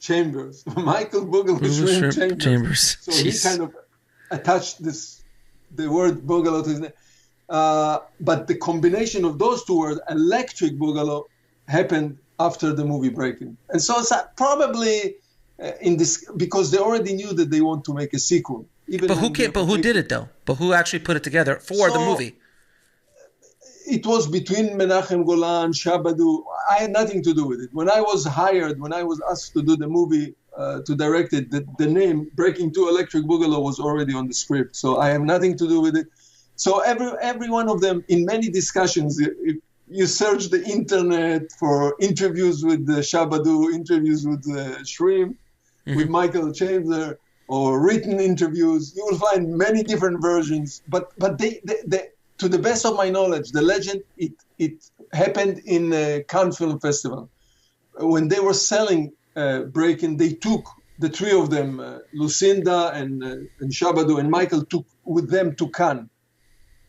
Chambers. Michael Boogaloo Shrimp Chambers. So he kind of attached the word Boogaloo to his name. But the combination of those two words, Electric Boogaloo, happened after the movie Breakin'. And so it's probably in this, because they already knew that they want to make a sequel. But who did it though? But who actually put it together for the movie? It was between Menachem Golan, Shabadoo. I had nothing to do with it. When I was asked to do the movie, to direct it, the name Breaking 2 Electric Boogaloo was already on the script. So I have nothing to do with it. So every one of them, in many discussions, if you search the internet for interviews with Shabadoo, interviews with Shrimp, with Michael Chambers, or written interviews, you will find many different versions. But they to the best of my knowledge, the legend, it happened in Cannes Film Festival. When they were selling Breakin', they took the three of them, Lucinda and Shabadoo and Michael, took with them to Cannes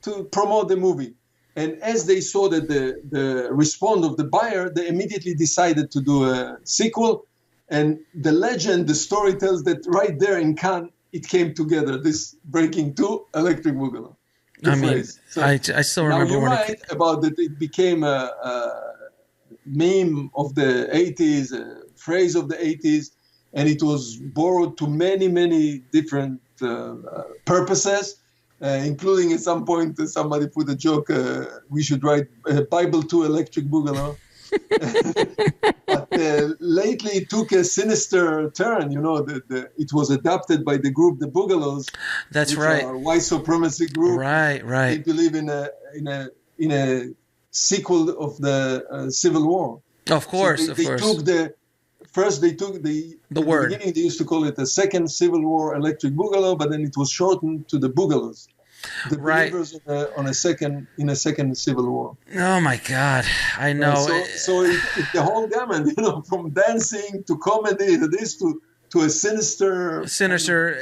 to promote the movie. And as they saw that the response of the buyer, they immediately decided to do a sequel. And the legend, the story tells that right there in Cannes, it came together, this Breaking 2, Electric Boogaloo. So, I still remember. Now you're right about that it became a meme of the 80s, a phrase of the 80s, and it was borrowed to many, many different purposes, including at some point somebody put a joke, we should write Bible 2 Electric Boogaloo. But lately it took a sinister turn. It was adopted by the group the Boogaloos. That's right. Are a white supremacy group. Right. They believe in a sequel of the Civil War. Of course, so they took the word. In the beginning they used to call it the Second Civil War Electric Boogaloo, but then it was shortened to the Boogaloos. The believers in a second civil war. Oh my God, I know. So it's the whole gamut, from dancing to comedy to this to a sinister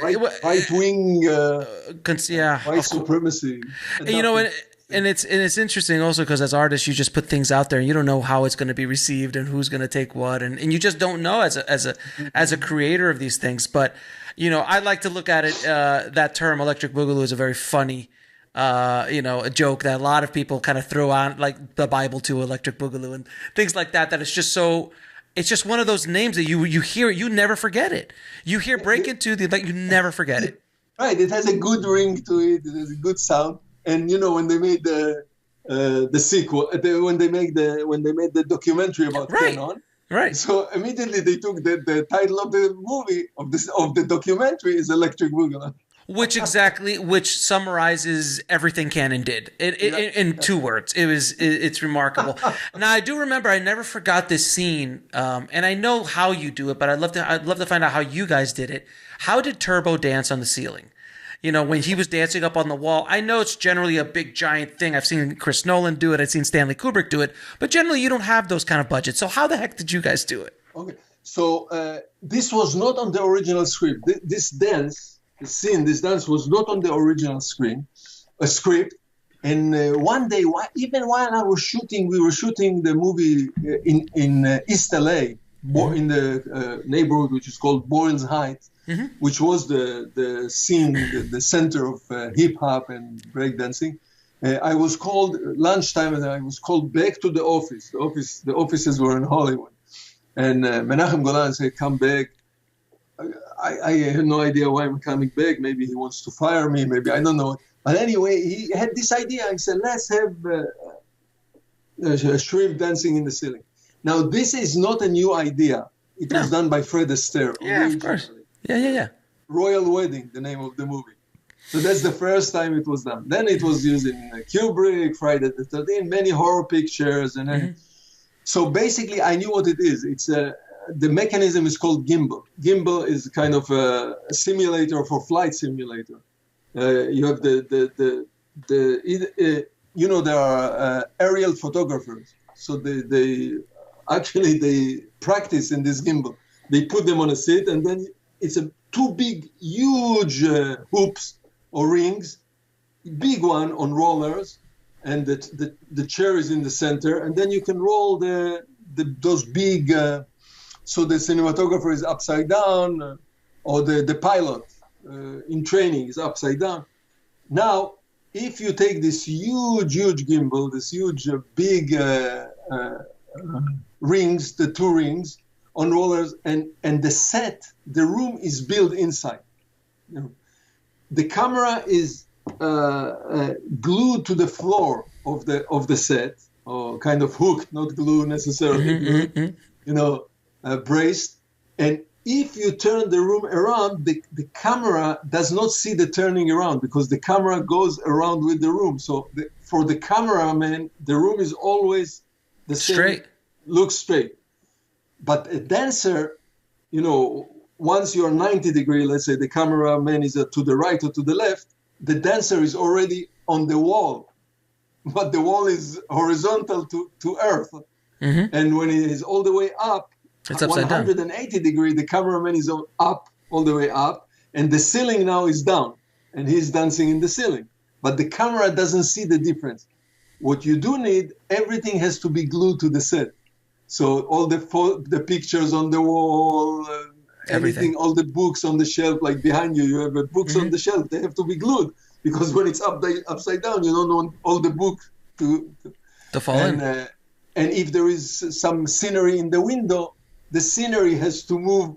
right wing, white supremacy. And And it's interesting also because as artists, you just put things out there and you don't know how it's going to be received and who's going to take what, and you just don't know as a creator of these things. But I like to look at it. That term "electric boogaloo" is a very funny, a joke that a lot of people kind of throw on, like the Bible to electric boogaloo and things like that. That it's just so. It's just one of those names that you hear it, you never forget it. You hear "break into the," like you never forget it. Right, it has a good ring to it. It has a good sound. And when they made the sequel, when they made the documentary about Canon, right? So immediately they took the title of the movie of the documentary is Electric Boogaloo, which summarizes everything Canon did in 2 words. It's remarkable. Now I do remember, I never forgot this scene, and I know how you do it, but I'd love to find out how you guys did it. How did Turbo dance on the ceiling? When he was dancing up on the wall, I know it's generally a big giant thing. I've seen Chris Nolan do it. I've seen Stanley Kubrick do it. But generally, you don't have those kind of budgets. So how the heck did you guys do it? Okay. So this was not on the original script. This dance was not on the original script. And one day, even while I was shooting, we were shooting the movie in East LA, in the neighborhood which is called Boyles Heights. Mm-hmm. Which was the scene, the center of hip hop and breakdancing. I was called lunchtime, and I was called back to the office. The offices were in Hollywood, and Menachem Golan said, "Come back." I had no idea why I'm coming back. Maybe he wants to fire me. Maybe I don't know. But anyway, he had this idea. He said, "Let's have a shrimp dancing in the ceiling." Now, this is not a new idea. It was done by Fred Astaire. Yeah, of course. Yeah. Royal Wedding, the name of the movie. So that's the first time it was done. Then it was used in Kubrick, Friday the 13th, many horror pictures. And So basically, I knew what it is. It's the mechanism is called gimbal. Gimbal is kind of a simulator for flight simulator. You have there are aerial photographers. So they practice in this gimbal. They put them on a seat, and then it's two big, huge hoops or rings, big one on rollers, and the chair is in the center, and then you can roll those big. So the cinematographer is upside down, or the pilot in training is upside down. Now, if you take this huge gimbal, this huge big rings, the 2 rings on rollers, and the room is built inside. The camera is glued to the floor of the set, or kind of hooked, not glued necessarily, braced. And if you turn the room around, the camera does not see the turning around, because the camera goes around with the room. So for the cameraman, the room is always the same, straight, looks straight. But a dancer, once you're 90 degrees, let's say the cameraman is to the right or to the left, the dancer is already on the wall, but the wall is horizontal to earth. Mm-hmm. And when it is all the way up, it's upside 180 degrees, the cameraman is up, all the way up, and the ceiling now is down, and he's dancing in the ceiling. But the camera doesn't see the difference. What you do need, everything has to be glued to the set. So all the pictures on the wall, everything, all the books on the shelf, like behind you have books on the shelf. They have to be glued, because when it's upside down, you don't want all the books to fall in. And if there is some scenery in the window, the scenery has to move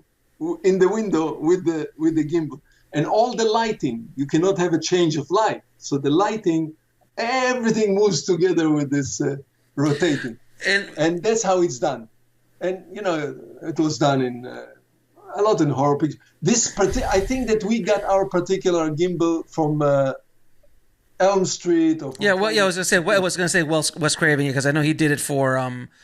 in the window with the gimbal. And all the lighting, you cannot have a change of light. So the lighting, everything moves together with this rotating. And that's how it's done. And, it was done in a lot in horror pictures. I think that we got our particular gimbal from Elm Street. Or I was going to say Wes Craven, because I know he did it for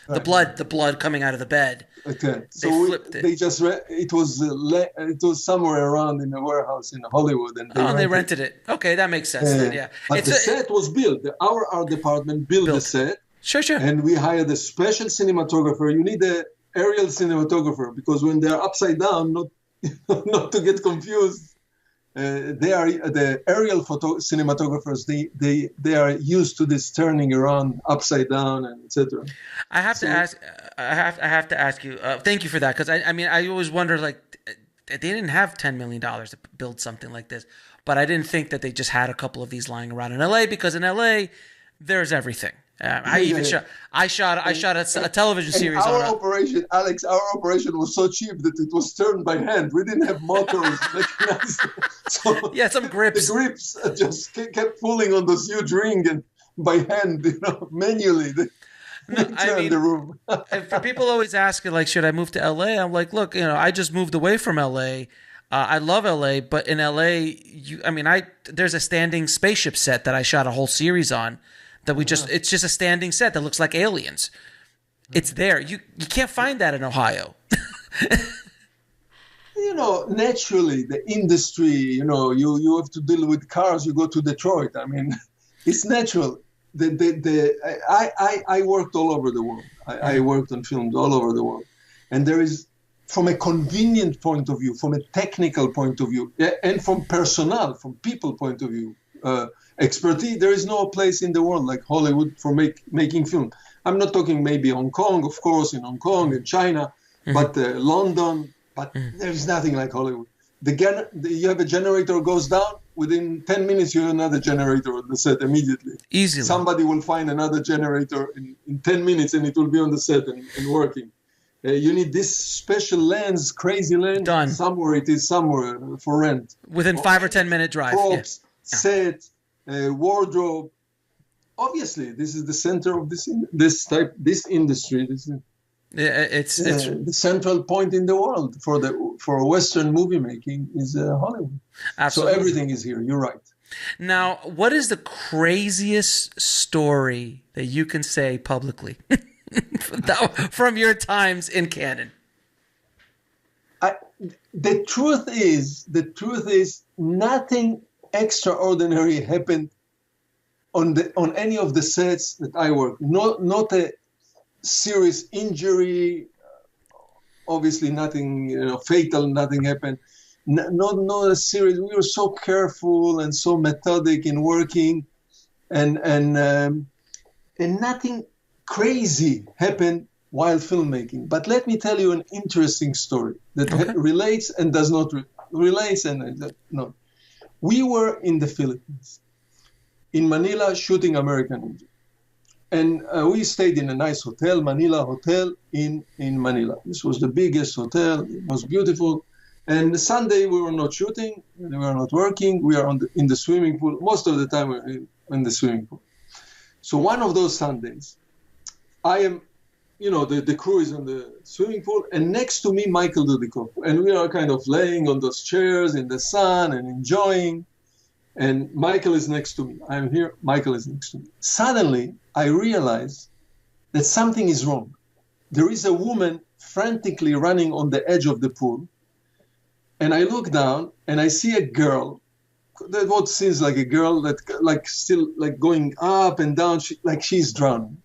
the blood coming out of the bed. Okay. So flipped it. They just it was somewhere around in a warehouse in Hollywood, and they rented it. Okay, that makes sense. Then, yeah. But the set was built. Our art department built the set. Sure. And we hired a special cinematographer. You need an aerial cinematographer, because when they're upside down, not to get confused, they are the aerial cinematographers. They are used to this turning around upside down and etc. I have to ask. I have to ask you. Thank you for that, because I mean, I always wonder, like, they didn't have $10 million to build something like this, but I didn't think that they just had a couple of these lying around in LA, because in LA there's everything. I shot a television series. Our operation, Alex, our operation was so cheap that it was turned by hand. We didn't have motors, mechanized. So yeah, some grips. The grips just kept pulling on this huge ring and by hand, manually. The room. And for people always asking, like, should I move to LA? I'm like, look, I just moved away from LA. I love LA, but in LA, there's a standing spaceship set that I shot a whole series on. That it's just a standing set that looks like aliens. It's there. You can't find that in Ohio. Naturally, the industry, you have to deal with cars. You go to Detroit. I mean, it's natural. I worked all over the world. I worked on films all over the world. And there is, from a convenient point of view, from a technical point of view, and from people point of view, expertise, there is no place in the world like Hollywood for making film. I'm not talking maybe Hong Kong, of course, in Hong Kong and China, but London, but there is nothing like Hollywood. You have a generator goes down, within 10 minutes you have another generator on the set immediately. Easily. Somebody will find another generator in 10 minutes and it will be on the set and working. You need this special lens, crazy lens. Done. Somewhere for rent. Within 5 or 10 minute drive. Props, set, wardrobe. Obviously, this is the center of this industry. It's the central point in the world for Western movie making is Hollywood. Absolutely. So everything is here. You're right. Now, what is the craziest story that you can say publicly from your times in Canon? The truth is, nothing extraordinary happened on any of the sets that I worked. Not a serious injury. Obviously, nothing fatal. Nothing happened. Not a serious. We were so careful and so methodic in working, and nothing crazy happened while filmmaking. But let me tell you an interesting story that relates and does not relates and no. We were in the Philippines, in Manila, shooting American Ninja. And we stayed in a nice hotel, Manila Hotel in Manila. This was the biggest hotel. It was beautiful. And Sunday we were not shooting, we were not working. We are in the swimming pool. Most of the time we're in the swimming pool. So one of those Sundays, I am, the crew is in the swimming pool, and next to me, Michael Dudikoff. And we are kind of laying on those chairs in the sun and enjoying. And Michael is next to me. I'm here. Michael is next to me. Suddenly, I realize that something is wrong. There is a woman frantically running on the edge of the pool. And I look down and I see a girl, that what seems like a girl that still going up and down, like she's drowning.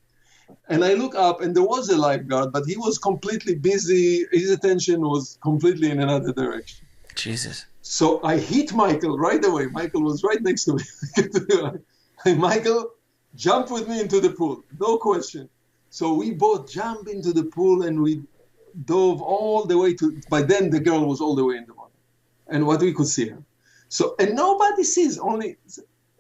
And I look up and there was a lifeguard, but he was completely busy. His attention was completely in another direction. Jesus. So I hit Michael right away. Michael was right next to me. And Michael, jump with me into the pool. No question. So we both jumped into the pool and we dove all the way by then the girl was all the way in the water. And what we could see her. So, and nobody sees, only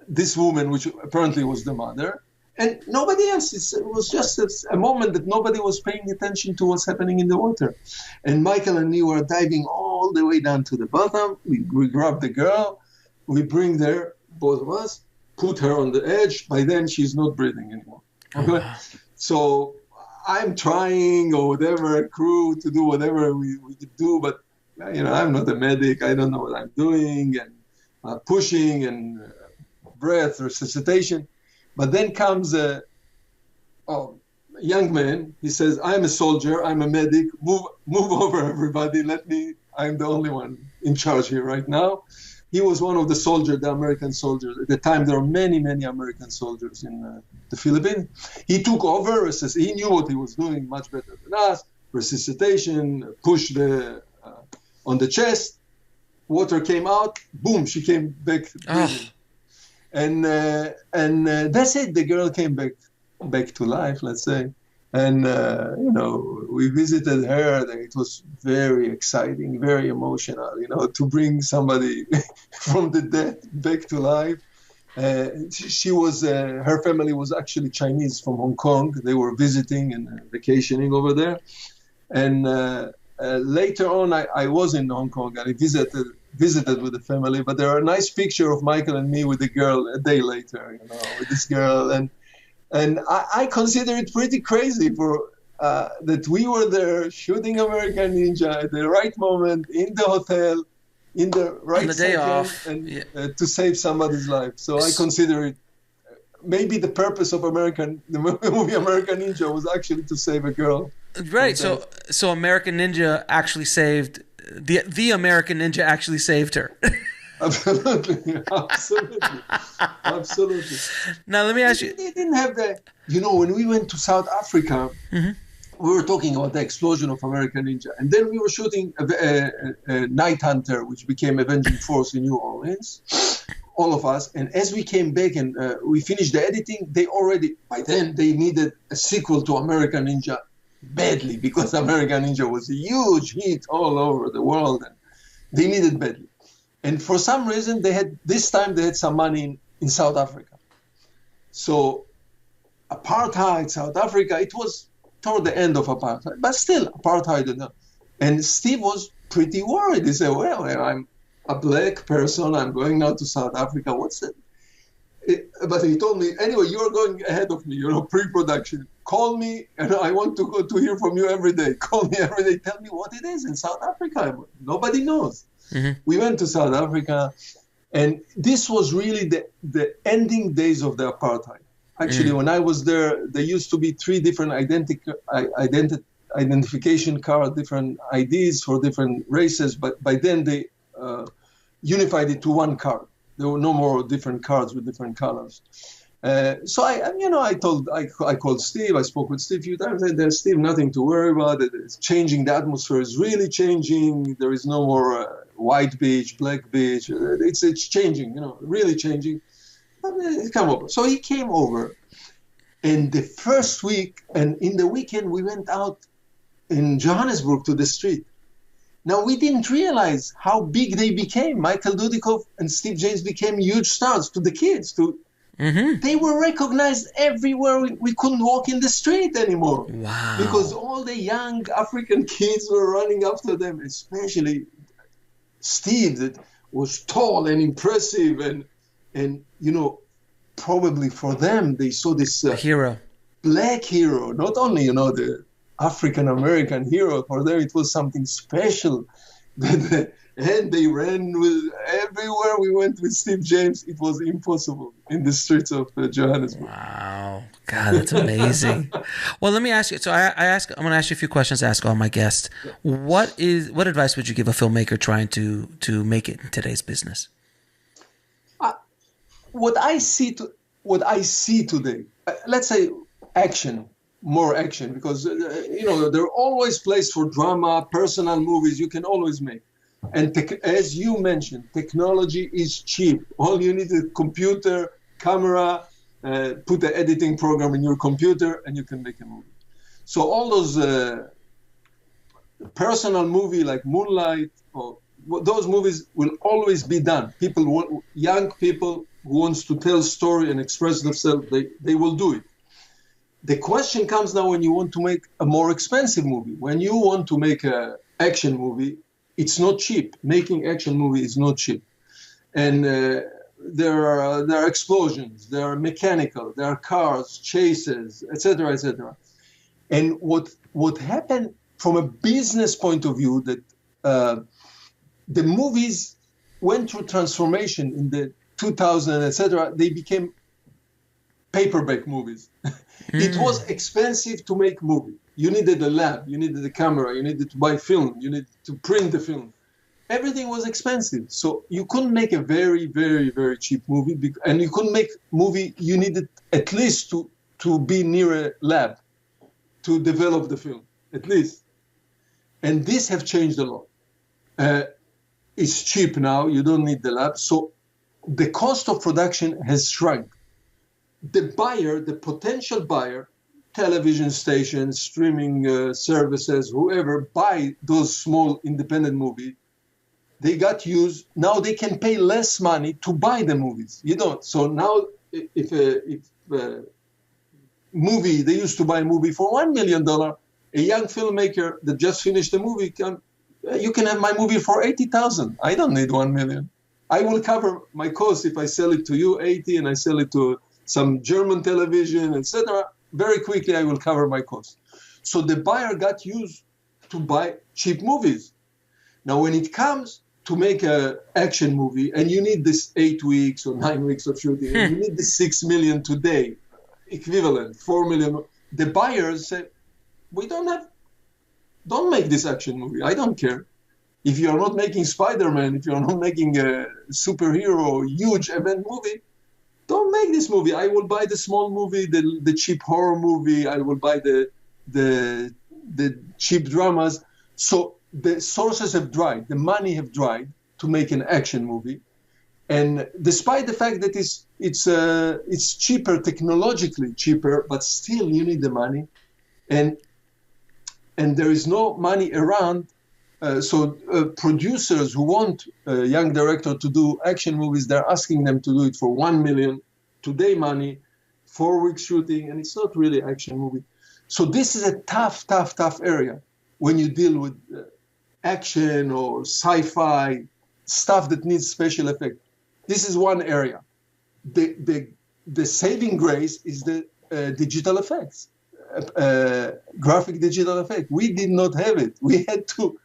this woman, which apparently was the mother, and nobody else. It was just a moment that nobody was paying attention to what's happening in the water. And Michael and me were diving all the way down to the bottom. We grab the girl, we bring there, both of us, put her on the edge. By then, she's not breathing anymore. Okay? Oh, wow. So I'm trying, or whatever, crew, to do whatever we could do, but I'm not a medic. I don't know what I'm doing, and pushing and breath, resuscitation. But then comes a young man. He says, "I'm a soldier. I'm a medic. Move over, everybody. I'm the only one in charge here right now." He was one of the American soldiers. At the time, there were many, many American soldiers in the Philippines. He took over. He knew what he was doing much better than us. Resuscitation, push on the chest. water came out, boom, she came back breathing. And that's it. The girl came back to life, let's say. And, we visited her. It was very exciting, very emotional, to bring somebody from the dead back to life. She was, her family was actually Chinese from Hong Kong. They were visiting and vacationing over there. And later on, I was in Hong Kong and I visited with the family. But there are a nice picture of Michael and me with the girl a day later, with this girl. And I consider it pretty crazy that we were there shooting American Ninja at the right moment in the hotel, in the right day off, and to save somebody's life. So I consider it maybe the purpose of the movie American Ninja was actually to save a girl. Right. So American Ninja actually saved the American Ninja actually saved her. Absolutely. Now let me ask you. They didn't have that. When we went to South Africa, we were talking about the explosion of American Ninja, and then we were shooting a Night Hunter, which became Avenging Force in New Orleans. All of us, and as we came back and we finished the editing, by then they needed a sequel to American Ninja badly, because American Ninja was a huge hit all over the world, and they needed badly. And for some reason, they had some money in South Africa. So apartheid, South Africa, it was toward the end of apartheid, but still apartheid. And Steve was pretty worried. He said, well, I'm a black person. I'm going now to South Africa. What's it? But he told me, anyway, you're going ahead of me, pre-production. Call me, and I want to hear from you every day. Call me every day. Tell me what it is in South Africa. Nobody knows. Mm-hmm. We went to South Africa, and this was really the ending days of the apartheid. Actually, when I was there, there used to be 3 different identification cards, different IDs for different races, but by then they unified it to one card. There were no more different cards with different colors. So I called Steve. I spoke with Steve a few times. I said, "There's Steve, nothing to worry about. It's changing. The atmosphere is really changing. There is no more white beach, black beach. It's changing. Really changing. Come over." So he came over, and the first week and in the weekend we went out in Johannesburg to the street. Now, we didn't realize how big they became. Michael Dudikoff and Steve James became huge stars to the kids. They were recognized everywhere. We couldn't walk in the street anymore. Wow. Because all the young African kids were running after them, especially Steve, that was tall and impressive. And probably for them, they saw this hero, black hero, not only, the African-American hero. For them, it was something special. And they ran with everywhere we went with Steve James. It was impossible in the streets of Johannesburg. Wow. God, that's amazing. Well, let me ask you. So I'm going to ask you a few questions to ask all my guests. What advice would you give a filmmaker trying to make it in today's business? What I see today, let's say more action, because there are always places for drama, personal movies you can always make. And as you mentioned, technology is cheap. All you need is a computer, camera, put the editing program in your computer, and you can make a movie. So all those personal movie like Moonlight, or those movies will always be done. Young people who wants to tell a story and express themselves, they will do it. The question comes now when you want to make a more expensive movie. When you want to make an action movie, it's not cheap. Making action movie is not cheap. And there are explosions, there are mechanical, there are cars, chases, etc., etc. And what happened from a business point of view, that the movies went through transformation in the 2000, etc. They became paperback movies. It was expensive to make movie. You needed a lab, you needed a camera, you needed to buy film, you needed to print the film. Everything was expensive. So you couldn't make a very, very, very cheap movie. And you couldn't make movie, you needed at least to be near a lab to develop the film, at least. And this have changed a lot. is cheap now. You don't need the lab. So the cost of production has shrunk. The buyer, the potential buyer, television stations, streaming services, whoever buy those small independent movies, they got used. Now they can pay less money to buy the movies. You don't. So now if a movie, they used to buy a movie for $1 million, a young filmmaker that just finished a movie you can have my movie for 80,000. I don't need 1 million. I will cover my cost if I sell it to you 80 and I sell it to some German television, etc. Very quickly, I will cover my cost. So the buyer got used to buy cheap movies. Now, when it comes to make an action movie, and you need this 8 weeks or 9 weeks of shooting, and you need this 6 million today, equivalent 4 million. The buyers say, don't make this action movie. I don't care. If you are not making Spider-Man, if you are not making a superhero, huge event movie, don't make this movie. I will buy the small movie, the cheap horror movie. I will buy the cheap dramas. So the sources have dried, the money have dried to make an action movie. And despite the fact that it's cheaper, technologically cheaper, but still you need the money. And there is no money around. So producers who want a young director to do action movies, they're asking them to do it for 1 million today money, 4 weeks shooting, and it's not really action movie. So this is a tough area when you deal with action or sci-fi stuff that needs special effect. This is one area. The saving grace is the digital effects, graphic digital effect. We did not have it. We had to.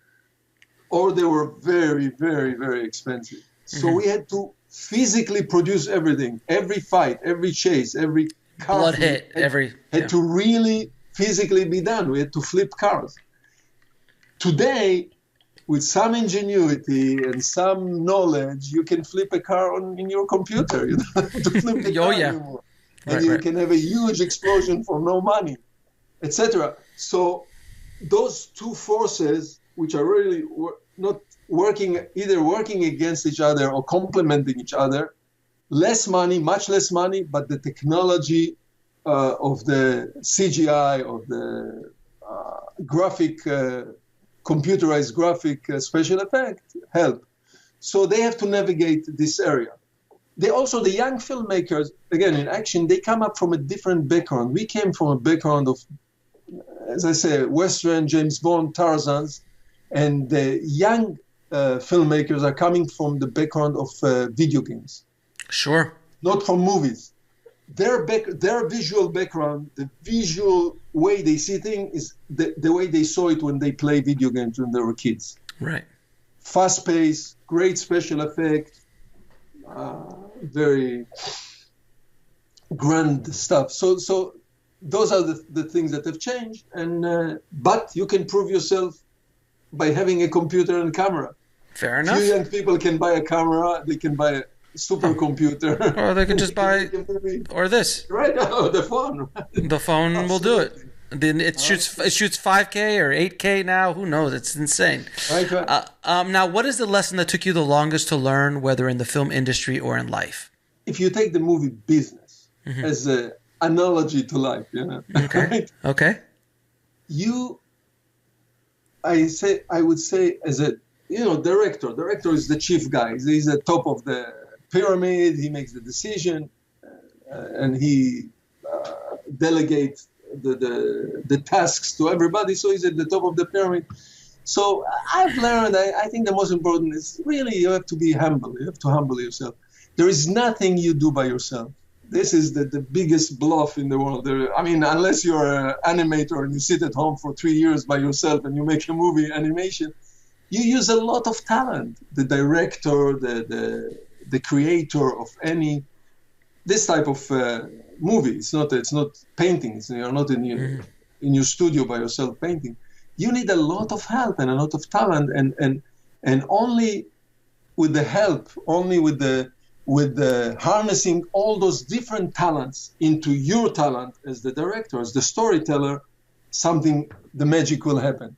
Or they were very, very, very expensive. So we had to physically produce everything, every fight, every chase, every car. Blood hit, had to really physically be done. We had to flip cars. Today, with some ingenuity and some knowledge, you can flip a car in your computer. You don't have to flip the car anymore. And you can have a huge explosion for no money, etc. So those two forces, which are really not either working against each other or complementing each other. Less money, much less money, but the technology of the CGI, of the computerized graphic special effect help. So they have to navigate this area. The young filmmakers, again, in action, they come up from a different background. We came from a background of, as I say, Western, James Bond, Tarzans. And the young filmmakers are coming from the background of video games. Sure. Not from movies. Their visual background, the visual way they see things is the way they saw it when they play video games when they were kids. Right. Fast pace, great special effect, very grand stuff. So those are the things that have changed. And but you can prove yourself by having a computer and camera. Fair enough. Few young people can buy a camera, they can buy a supercomputer. Or they can just buy, or this. Right now, the phone. The phone will do it. Then it shoots 5K or 8K now. Who knows? It's insane. Right. Now, what is the lesson that took you the longest to learn, whether in the film industry or in life? If you take the movie business as an analogy to life, Okay. Right? Okay. I would say as a director is the chief guy. He's the top of the pyramid. He makes the decision, and he delegates the tasks to everybody. So he's at the top of the pyramid. So I've learned. I think the most important is really you have to be humble. You have to humble yourself. There is nothing you do by yourself. This is the biggest bluff in the world. Unless you're an animator and you sit at home for 3 years by yourself and you make a movie animation, you use a lot of talent. The director, the creator of this type of movie. It's not painting. You're not in your studio by yourself painting. You need a lot of help and a lot of talent, and only with the help, only with the harnessing all those different talents into your talent as the director, as the storyteller, the magic will happen.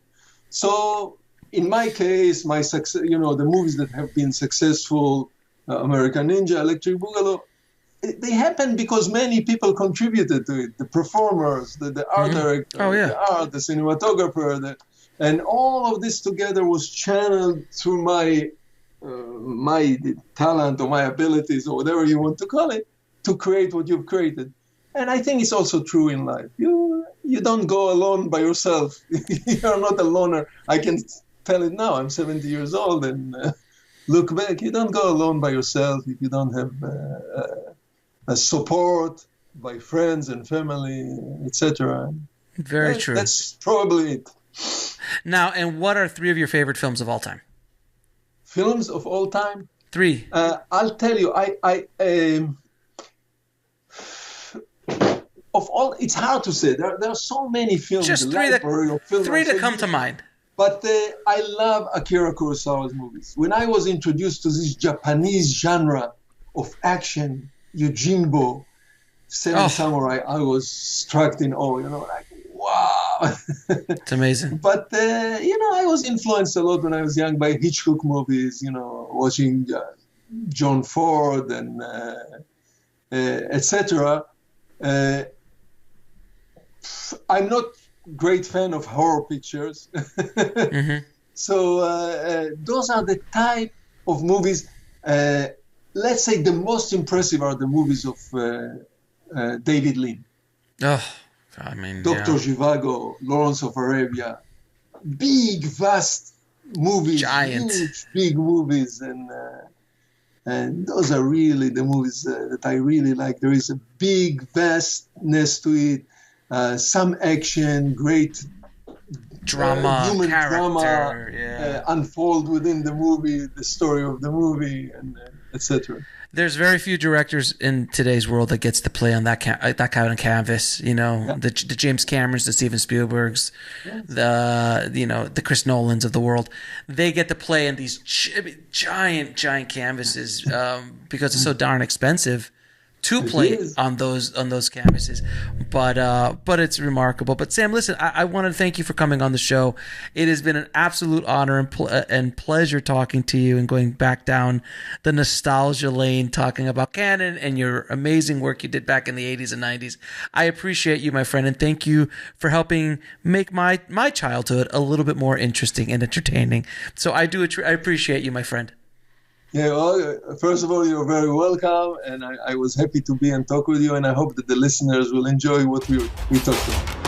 So in my case, my success, the movies that have been successful, American Ninja, Electric Boogaloo, they happen because many people contributed to it. The performers, the art director, the art, the cinematographer, and all of this together was channeled through my talent or my abilities or whatever you want to call it to create what you've created. And I think it's also true in life. You don't go alone by yourself. You're not a loner. I can tell it now. I'm 70 years old and look back. You don't go alone by yourself if you don't have a support by friends and family, etc. Very true. That's probably it. Now, and what are 3 of your favorite films of all time? Films of all time? 3. I'll tell you. Of all, it's hard to say. There are so many films. Just 3 that come to mind. But I love Akira Kurosawa's movies. When I was introduced to this Japanese genre of action, Yojimbo, Seven Samurai, I was struck in awe. Like, wow. It's amazing. But, I was influenced a lot when I was young by Hitchcock movies, watching John Ford and etc. I'm not great fan of horror pictures. So those are the type of movies. Let's say the most impressive are the movies of David Lean. Oh, I mean, Dr. Zhivago, Lawrence of Arabia. Big, vast movies. Giant. Huge, big movies. And those are really the movies that I really like. There is a big vastness to it. Some action, great drama, human character, drama unfold within the movie, the story of the movie, and etc. There's very few directors in today's world that gets to play on that kind of canvas. The James Camerons, the Steven Spielbergs, the Chris Nolans of the world. They get to play in these giant canvases because it's so darn expensive to play on those canvases, but it's remarkable. But Sam, listen, I want to thank you for coming on the show. It has been an absolute honor and pleasure talking to you and going back down the nostalgia lane, talking about Canon and your amazing work you did back in the 80s and 90s. I appreciate you, my friend, and thank you for helping make my childhood a little bit more interesting and entertaining. So I appreciate you, my friend. Yeah, well, first of all, you're very welcome, and I was happy to be and talk with you, and I hope that the listeners will enjoy what we talked about.